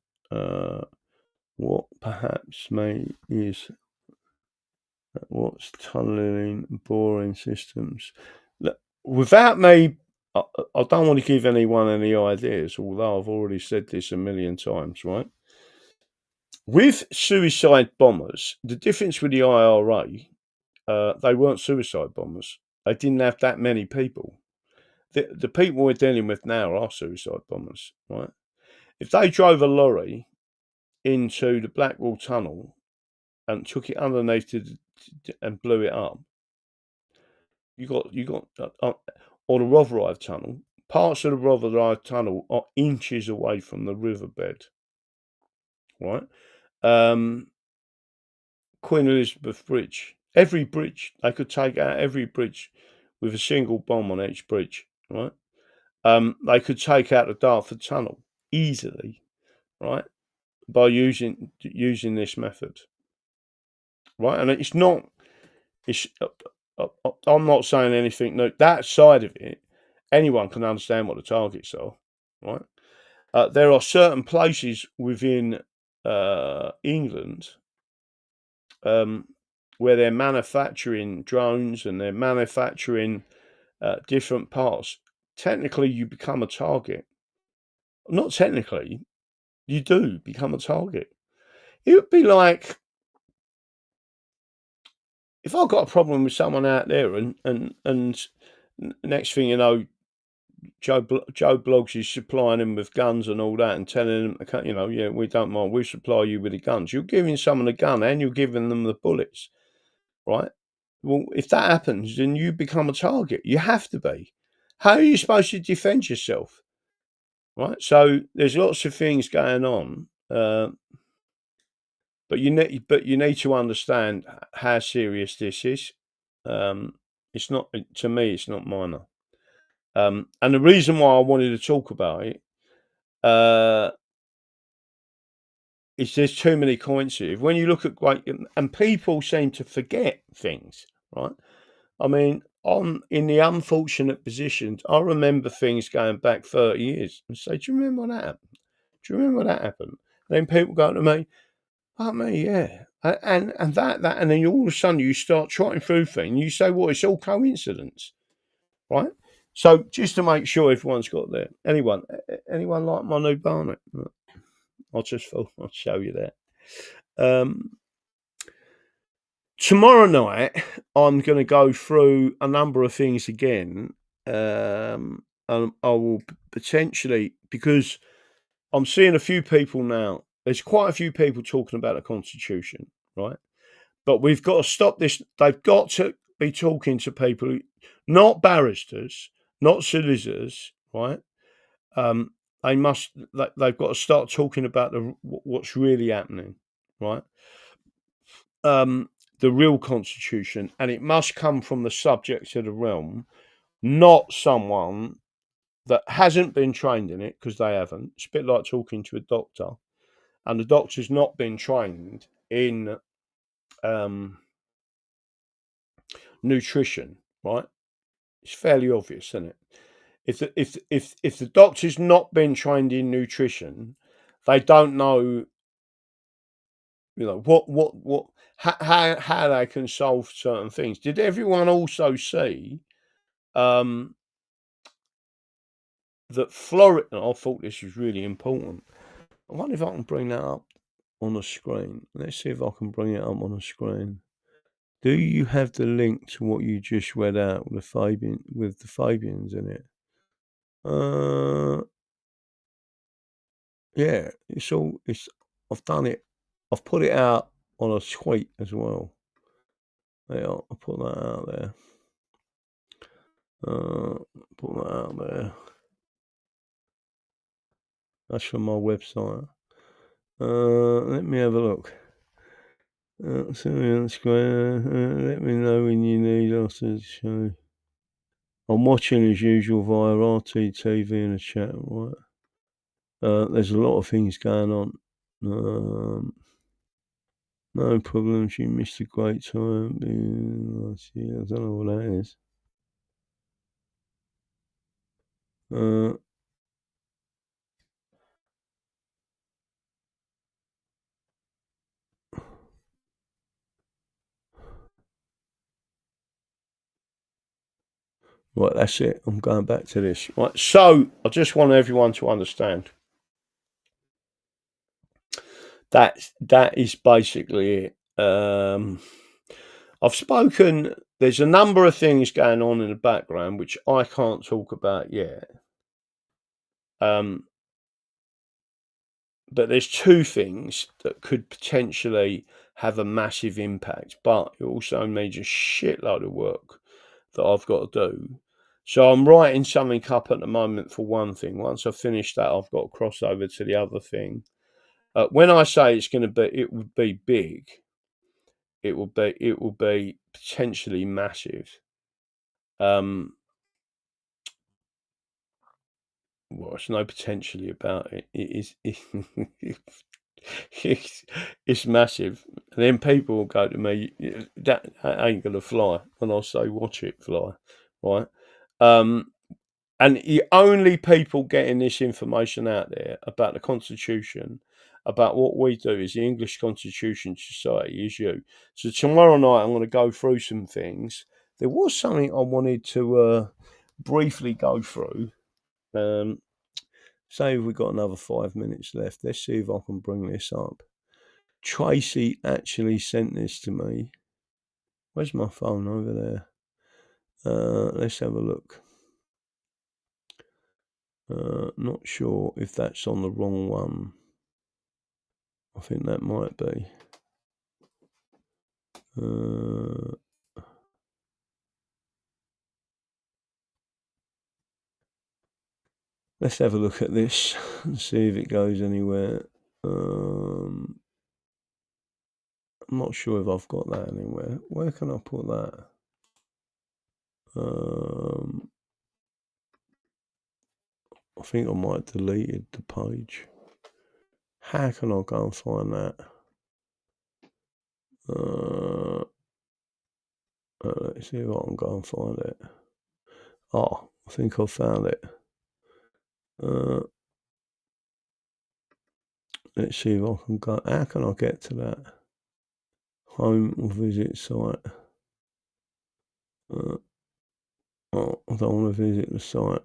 What perhaps is what's tunneling boring systems. Without me, I don't want to give anyone any ideas, although I've already said this a million times, right? With suicide bombers, the difference with the IRA, they weren't suicide bombers. They didn't have that many people. The people we're dealing with now are suicide bombers, right? If they drove a lorry into the Blackwall Tunnel and took it underneath and blew it up, you got or the Rotherhithe Tunnel. Parts of the Rotherhithe Tunnel are inches away from the riverbed, right? Queen Elizabeth Bridge, every bridge, they could take out every bridge with a single bomb on each bridge, right? They could take out the Dartford Tunnel easily, right, by using this method, right? And it's not. It's. I'm not saying anything. No, that side of it, anyone can understand what the targets are, right? There are certain places within England where they're manufacturing drones and they're manufacturing different parts. Technically, you become a target. Not technically, you do become a target. It would be like if I got a problem with someone out there, and next thing you know, Joe Bloggs is supplying them with guns and all that, and telling them, you know, yeah, we don't mind, we supply you with the guns. You're giving someone a gun and you're giving them the bullets, right? Well, if that happens, then you become a target. You have to be. How are you supposed to defend yourself, right? So there's lots of things going on, but you need to understand how serious this is. It's not, to me, it's not minor. And the reason why I wanted to talk about it is there's too many coincidences. When you look at and people seem to forget things, right? I mean, in the unfortunate positions, I remember things going back 30 years and say, do you remember that happened? Do you remember that happened? And then people go to me, oh, me, yeah. And that, and then all of a sudden you start trotting through things and you say, well, it's all coincidence, right? So just to make sure everyone's got there. Anyone like my new Barnet? I just thought I'd show you that. Tomorrow night, I'm going to go through a number of things again. And I will potentially, because I'm seeing a few people now, there's quite a few people talking about the Constitution, right? But we've got to stop this. They've got to be talking to people, not barristers, not solicitors, right? They've got to start talking about what's really happening, right? The real Constitution, and it must come from the subject of the realm, not someone that hasn't been trained in it, because they haven't. It's a bit like talking to a doctor, and the doctor's not been trained in nutrition, right? It's fairly obvious, isn't it? If the doctor's not been trained in nutrition, they don't know, you know, how they can solve certain things. Did everyone also see that Florida? I thought this was really important. I wonder if I can bring that up on the screen. Let's see if I can bring it up on the screen. Do you have the link to what you just read out with the Fabians in it? Yeah, I've done it. I've put it out on a tweet as well. Yeah, I'll put that out there. Put that out there. That's from my website. Let me have a look. Square. Let me know when you need us to show. I'm watching as usual via RTTV in the chat, right? There's a lot of things going on. No problems, you missed a great time. I don't know what that is. Right, that's it. I'm going back to this. Right, so I just want everyone to understand that is basically it. I've spoken. There's a number of things going on in the background which I can't talk about yet. but there's two things that could potentially have a massive impact, but it also needs a shitload of work that I've got to do. So I'm writing something up at the moment for one thing. Once I finish that, I've got to cross over to the other thing. When I say it's going to be, it would be big. It will be potentially massive. Well, there's no potentially about it. It is. It's massive. And then people will go to me, that ain't gonna fly. And I'll say, watch it fly, right? And the only people getting this information out there about the Constitution, about what we do is the English Constitution Society, is you. So tomorrow night I'm going to go through some things. There was something I wanted to briefly go through. Say we've got another 5 minutes left. Let's see if I can bring this up. Tracy actually sent this to me. Where's my phone? Over there. Let's have a look. Not sure if that's on the wrong one. I think that might be. Let's have a look at this and see if it goes anywhere. I'm not sure if I've got that anywhere. Where can I put that? I think I might have deleted the page. How can I go and find that? Let's see if I can go and find it. Oh, I think I found it. Let's see if I can go. How can I get to that? Home or visit site. Oh, I don't want to visit the site.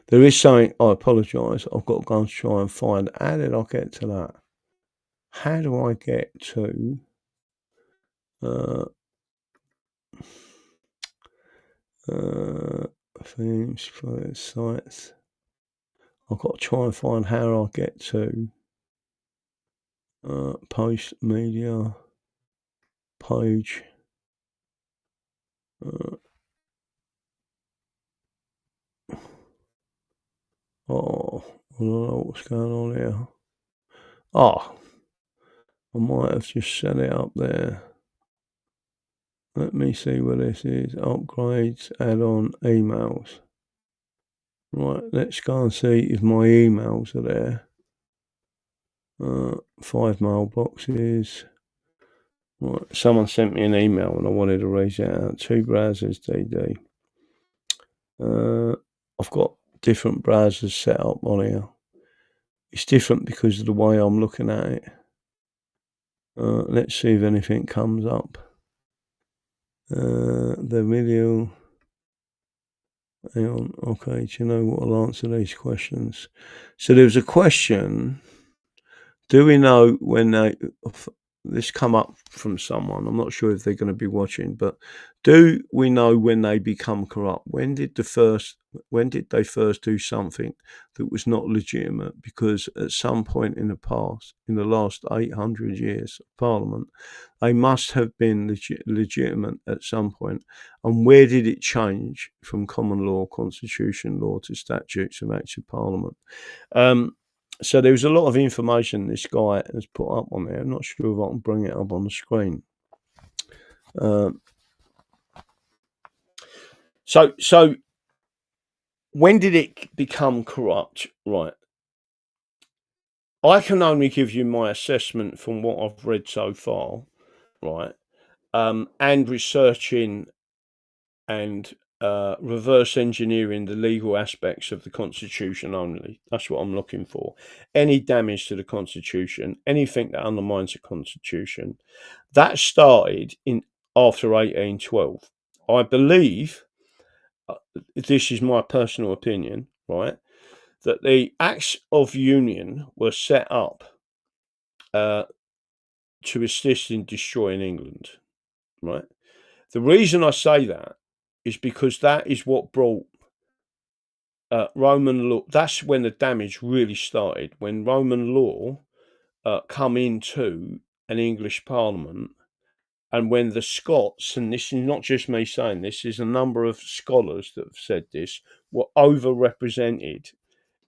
There is something. I apologise. I've got to go and try and find. How did I get to that? How do I get to? Themes, sites. I've got to try and find how I get to. Post media page. Oh, I don't know what's going on here. Oh, I might have just set it up there. Let me see what this is. Upgrades, add-on, emails. Right, let's go and see if my emails are there. 5 mailboxes. Right, someone sent me an email and I wanted to read it out. 2 browsers, DD. I've got different browsers set up on here. It's different because of the way I'm looking at it. Let's see if anything comes up. The video. Hang on. Okay, do you know what? I'll answer these questions. So there was a question. Do we know when this come up from someone? I'm not sure if they're going to be watching, but do we know when they become corrupt? When did they first do something that was not legitimate? Because at some point in the past, in the last 800 years of Parliament, they must have been legitimate at some point. And where did it change from common law, constitution law to statutes of Acts of Parliament? So there was a lot of information this guy has put up on there. I'm not sure if I can bring it up on the screen. So when did it become corrupt? Right. I can only give you my assessment from what I've read so far, right? And researching and reverse engineering the legal aspects of the Constitution only. That's what I'm looking for. Any damage to the Constitution, anything that undermines the Constitution, that started after 1812. I believe, this is my personal opinion, right, that the Acts of Union were set up to assist in destroying England, right? The reason I say that is because that is what brought Roman law. That's when the damage really started. When Roman law come into an English Parliament, and when the Scots, and this is not just me saying this, is a number of scholars that have said this, were overrepresented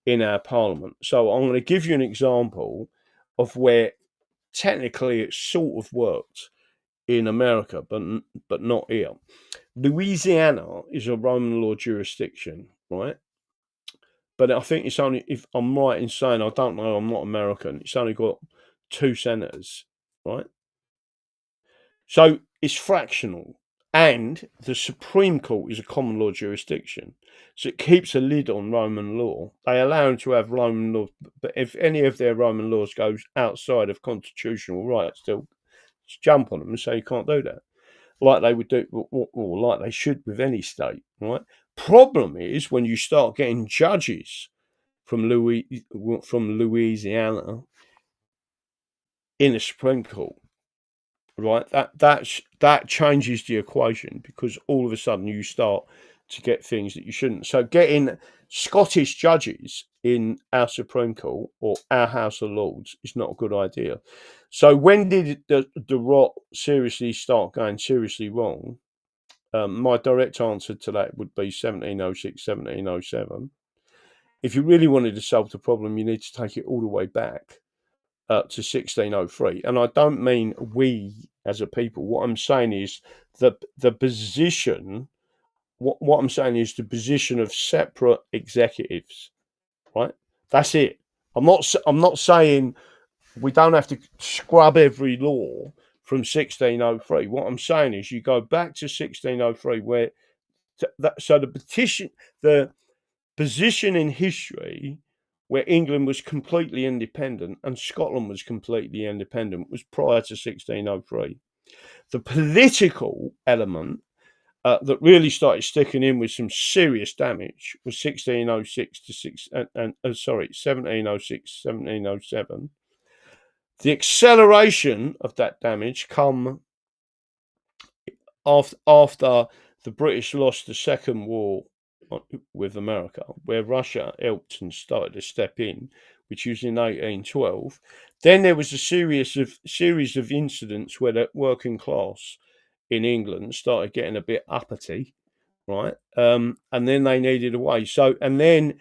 in our Parliament. So I'm going to give you an example of where technically it sort of worked in America, but not here. Louisiana is a Roman law jurisdiction, right? But I think it's only, if I'm right in saying, I don't know, I'm not American, it's only got 2 senators, right? So it's fractional. And the Supreme Court is a common law jurisdiction. So it keeps a lid on Roman law. They allow them to have Roman law, but if any of their Roman laws goes outside of constitutional rights, they'll jump on them and say you can't do that. Like they would do, or like they should with any state, right? Problem is when you start getting judges from Louisiana in the Supreme Court, right? That changes the equation, because all of a sudden you start to get things that you shouldn't. So getting Scottish judges in our Supreme Court or our House of Lords is not a good idea. So when did the rot seriously start going seriously wrong? My direct answer to that would be 1706, 1707. If you really wanted to solve the problem, you need to take it all the way back to 1603. And I don't mean we as a people. What I'm saying is the position. What I'm saying is the position of separate executives. Right. That's it. I'm not saying we don't have to scrub every law from 1603. What I'm saying is you go back to 1603, where so the position in history where England was completely independent and Scotland was completely independent was prior to 1603. The political element that really started sticking in with some serious damage was 1606 to 1706, 1707. The acceleration of that damage come after the British lost the Second War with America, where Russia helped and started to step in, which was in 1812. Then there was a series of incidents where the working class in England started getting a bit uppity, right? And then they needed a way. So, and then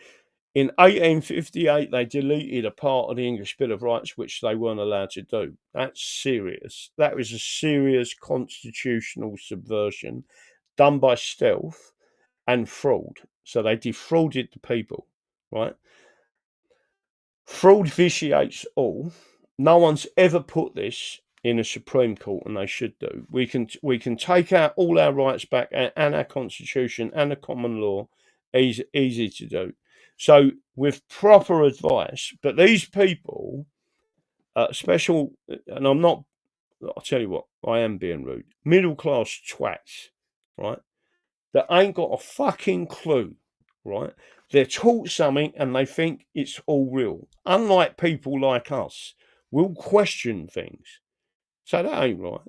in 1858, they deleted a part of the English Bill of Rights, which they weren't allowed to do. That's serious. That was a serious constitutional subversion done by stealth and fraud. So they defrauded the people, right? Fraud vitiates all. No one's ever put this in a Supreme Court, and they should do. We can take out all our rights back and our constitution and the common law. Easy to do. So with proper advice, but these people, special, and I'll tell you what, I am being rude. Middle class twats, right? That ain't got a fucking clue, right? They're taught something and they think it's all real. Unlike people like us, we'll question things. So that ain't right.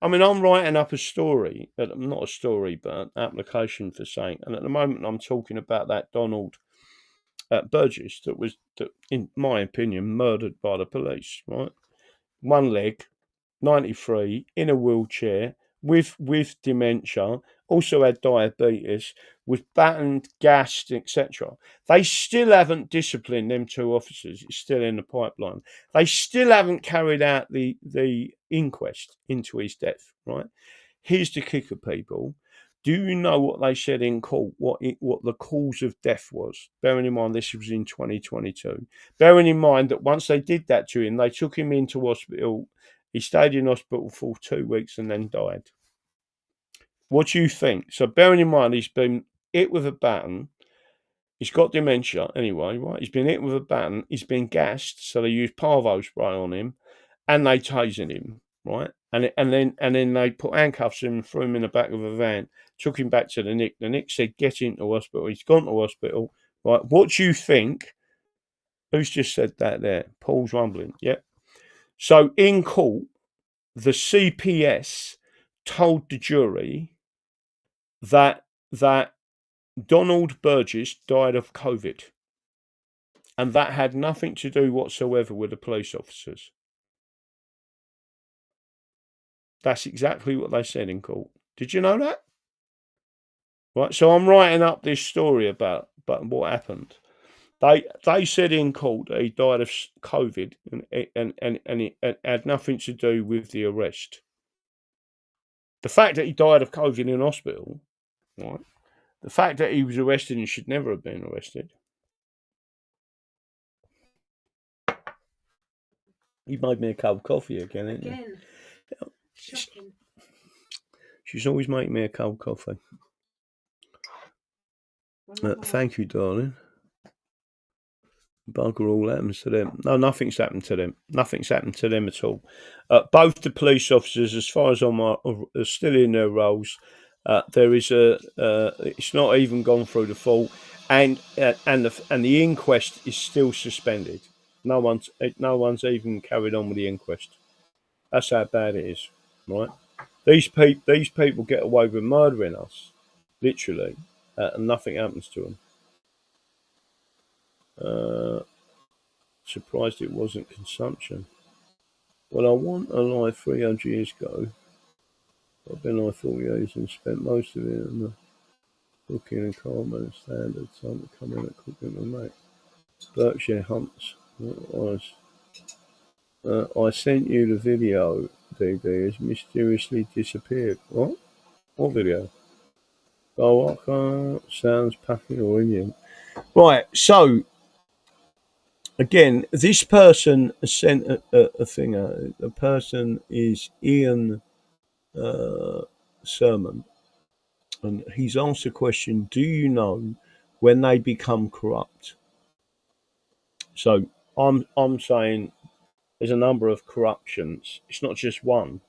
I mean, I'm writing up a story, not a story, but an application for something. And at the moment, I'm talking about that Donald Burgess that was, in my opinion, murdered by the police, right? One leg, 93, in a wheelchair, with dementia, also had diabetes, was battened, gassed, etc. They still haven't disciplined them 2 officers. It's still in the pipeline. They still haven't carried out the inquest into his death, right? Here's the kicker, people. Do you know what they said in court, what the cause of death was? Bearing in mind this was in 2022. Bearing in mind that once they did that to him, they took him into hospital. He stayed in hospital for 2 weeks and then died. What do you think? So bearing in mind he's been hit with a baton. He's got dementia anyway, right? He's been hit with a baton. He's been gassed, so they used parvo spray on him, and they tasered him, right? And then they put handcuffs on him, threw him in the back of a van, took him back to the Nick. The Nick said, "Get into hospital." He's gone to hospital, right? What do you think? Who's just said that there? Paul's rumbling. Yeah. So in court, the CPS told the jury that Donald Burgess died of COVID, and that had nothing to do whatsoever with the police officers. That's exactly what they said in court. Did you know that? Right. So I'm writing up this story about what happened. They said in court that he died of COVID and it had nothing to do with the arrest. The fact that he died of COVID in hospital, right? The fact that he was arrested and should never have been arrested. He made me a cup of coffee again, didn't he? Shocking. She's always making me a cold coffee. Thank you, darling. Bugger all happens to them. No, nothing's happened to them. Nothing's happened to them at all. Both the police officers, as far as I'm are still in their roles. There is it's not even gone through the full, and the inquest is still suspended. No one's even carried on with the inquest. That's how bad it is, right? These people get away with murdering us, literally, and nothing happens to them. Surprised it wasn't consumption. Well, I want a life 300 years ago. I've been alive 40 years and spent most of it on the cooking and Carmen standard. Time to come in at cooking with mate. Berkshire Hunts. I sent you the video. DD has mysteriously disappeared. What? What video? Oh, I can't. Sounds packing or Indian. Right, so again, this person sent a thing out. The person is Ian Sermon, and he's asked a question: do you know when they become corrupt? So I'm saying there's a number of corruptions. It's not just one.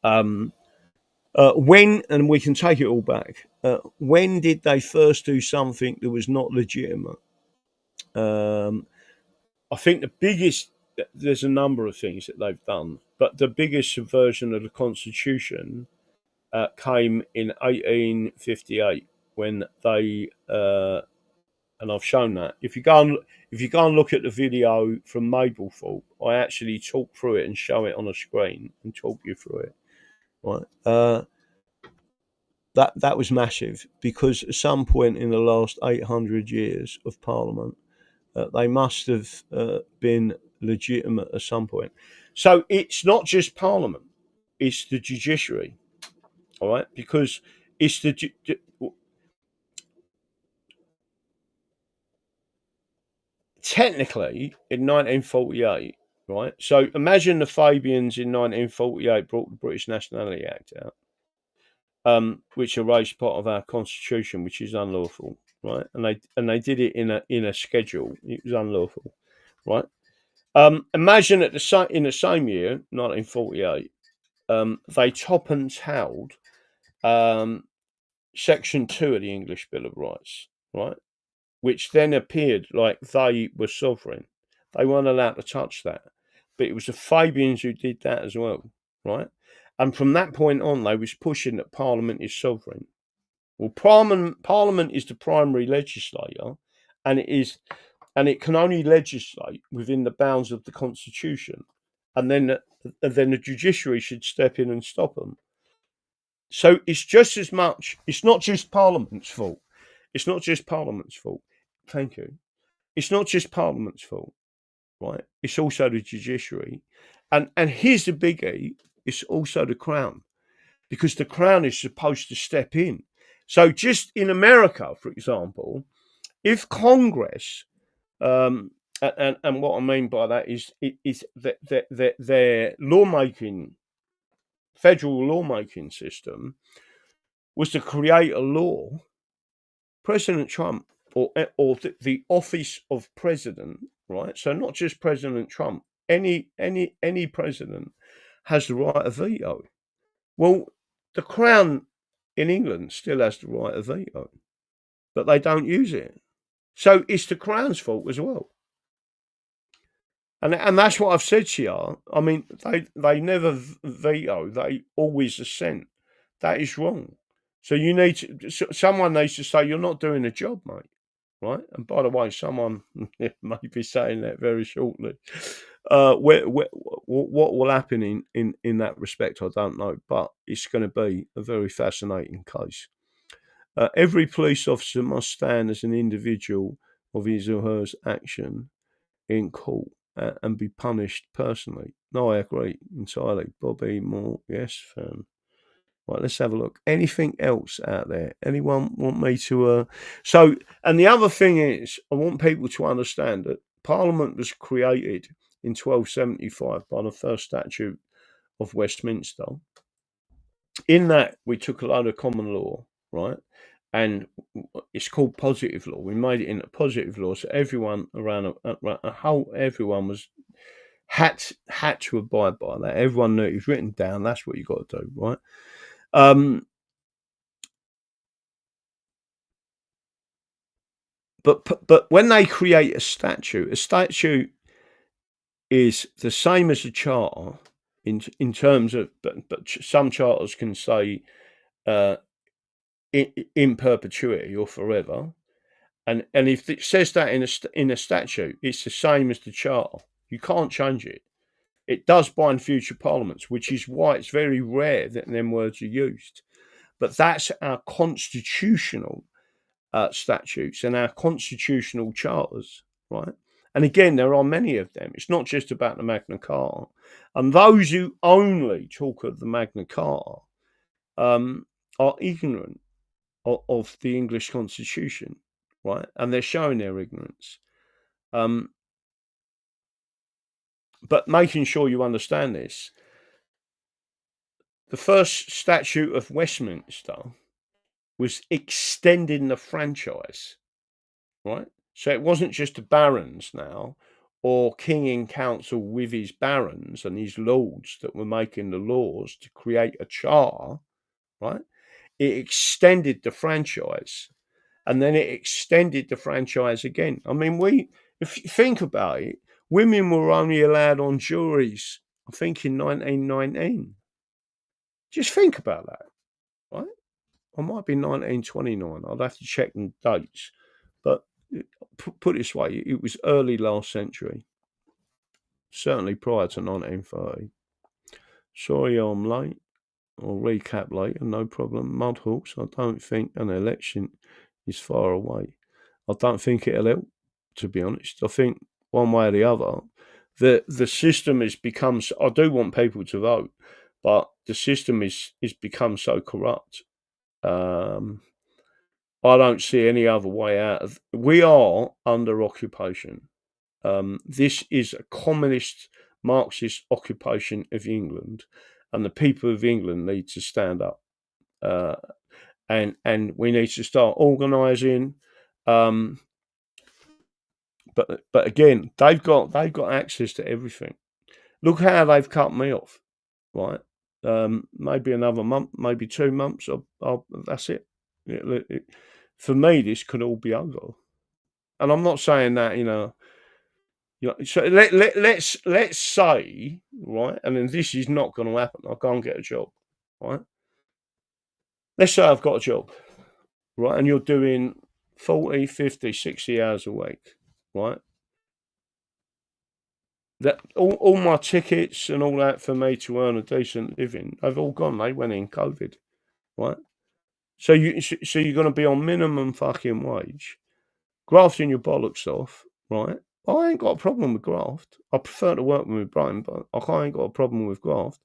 When, and we can take it all back. When did they first do something that was not legitimate? I think the biggest. There's a number of things that they've done, but the biggest subversion of the Constitution came in 1858 when they and I've shown that. If you go and look at the video from Mablethorpe, I actually talk through it and show it on a screen and talk you through it. Right. That was massive because at some point in the last 800 years of Parliament, they must have been legitimate at some point. So it's not just Parliament; it's the judiciary. All right, because it's technically in 1948, right? So imagine the Fabians in 1948 brought the British Nationality Act out, which erased part of our constitution, which is unlawful, right? And they did it in a schedule. It was unlawful, right? Imagine in the same year, 1948, they top and tailed Section 2 of the English Bill of Rights, right? Which then appeared like they were sovereign. They weren't allowed to touch that. But it was the Fabians who did that as well, right? And from that point on, they was pushing that Parliament is sovereign. Well, Parliament is the primary legislator, and it can only legislate within the bounds of the Constitution, and then the judiciary should step in and stop them. So it's just as much. It's not just Parliament's fault. It's not just Parliament's fault. Thank you. It's not just Parliament's fault, right? It's also the judiciary, and here's the biggie: it's also the Crown, because the Crown is supposed to step in. So just in America, for example, if Congress, and what I mean by that is that their lawmaking, federal lawmaking system was to create a law, President Trump or the office of president, right? So not just President Trump, any president has the right of veto. Well, the Crown in England still has the right of veto, but they don't use it. So it's the Crown's fault as well. And that's what I've said to you. I mean, they never veto; they always assent. That is wrong. So someone needs to say, you're not doing the job, mate. Right? And by the way, someone may be saying that very shortly. What will happen in that respect, I don't know, but it's going to be a very fascinating case. Every police officer must stand as an individual of his or her action in court and be punished personally. No, I agree entirely. Bobby Moore, yes, firm. Right, let's have a look. Anything else out there? Anyone want me to? So, and the other thing is, I want people to understand that Parliament was created in 1275 by the first statute of Westminster. In that, we took a load of common law, right, and it's called positive law. We made it into positive law, so everyone around everyone was had to abide by that. Everyone knew it was written down. That's what you got to do, right? But when they create a statute is the same as a charter in terms of, but some charters can say in perpetuity or forever, and if it says that in a statute, it's the same as the charter. You can't change it. It does bind future parliaments, which is why it's very rare that them words are used. But that's our constitutional statutes and our constitutional charters, right? And again, there are many of them. It's not just about the Magna Carta. And those who only talk of the Magna Carta are ignorant of the English Constitution, right? And they're showing their ignorance. But making sure you understand this, the first statute of Westminster was extending the franchise, right? So it wasn't just the barons now, or king in council with his barons and his lords that were making the laws to create a charter, right? It extended the franchise, and then it extended the franchise again. I mean, if you think about it, women were only allowed on juries, I think, in 1919. Just think about that, right? I might be 1929. I'd have to check the dates, but put it this way, it was early last century, certainly prior to 1930. Sorry I'm late. I'll recap later, no problem. Mudhawks, I don't think an election is far away. I don't think it'll help, to be honest. I think one way or the other, the system has become, I do want people to vote, but the system is become so corrupt. I don't see any other way out of. We are under occupation. This is a communist, Marxist occupation of England, and the people of England need to stand up, and we need to start organising. But again, they've got access to everything. Look how they've cut me off, right? Maybe another month, maybe 2 months. That's it. For me, this could all be over. And I'm not saying that, so let's say, right, and then this is not going to happen. I can't get a job, right? Let's say I've got a job, right, and you're doing 40, 50, 60 hours a week, right? That all my tickets and all that for me to earn a decent living, they've all gone. They went in COVID, right? So you're going to be on minimum fucking wage, grafting your bollocks off, right? I ain't got a problem with graft. I prefer to work with my brain, but I ain't got a problem with graft,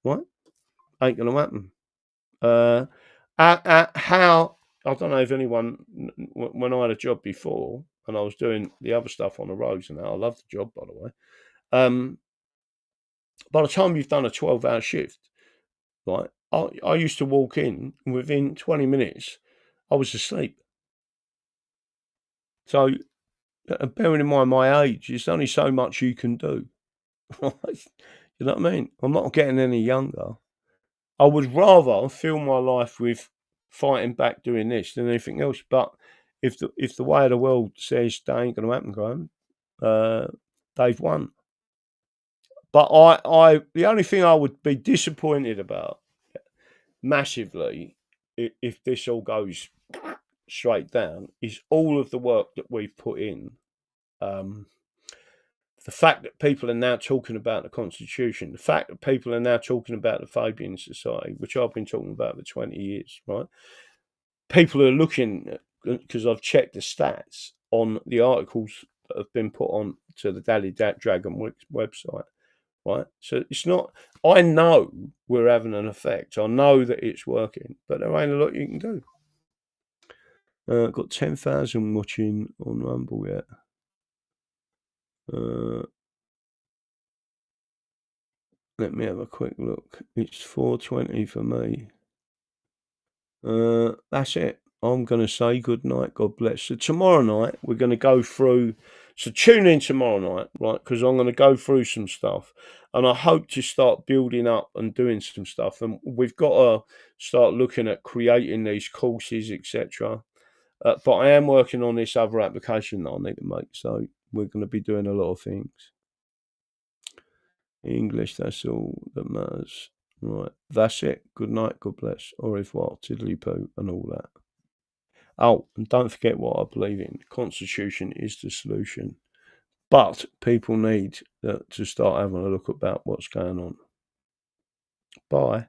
right? Ain't going to happen. How, I don't know if anyone, when I had a job before and I was doing the other stuff on the roads and that, I love the job, by the way. By the time you've done a 12-hour shift, right, I used to walk in and within 20 minutes, I was asleep. So, bearing in mind my age, there's only so much you can do. You know what I mean? I'm not getting any younger. I would rather fill my life with fighting back doing this than anything else. But if the way of the world says that ain't going to happen, Graham, they've won. But the only thing I would be disappointed about massively, if this all goes straight down, is all of the work that we've put in The fact that people are now talking about the Constitution, the fact that people are now talking about the Fabian Society, which I've been talking about for 20 years, right? People are looking, because I've checked the stats on the articles that have been put on to the Daily Dragon website, right? So it's not, I know we're having an effect. I know that it's working, but there ain't a lot you can do. Got 10,000 watching on Rumble yet. Let me have a quick look. It's 4:20 for me. That's it. I'm going to say good night. God bless. So tomorrow night we're going to go through. So tune in tomorrow night, right? Because I'm going to go through some stuff, and I hope to start building up and doing some stuff. And we've got to start looking at creating these courses, etc. But I am working on this other application that I need to make. So we're going to be doing a lot of things. English, that's all that matters. Right, that's it. Good night, God bless. Au revoir, tiddly poo, and all that. Oh, and don't forget what I believe in. The Constitution is the solution. But people need to start having a look about what's going on. Bye.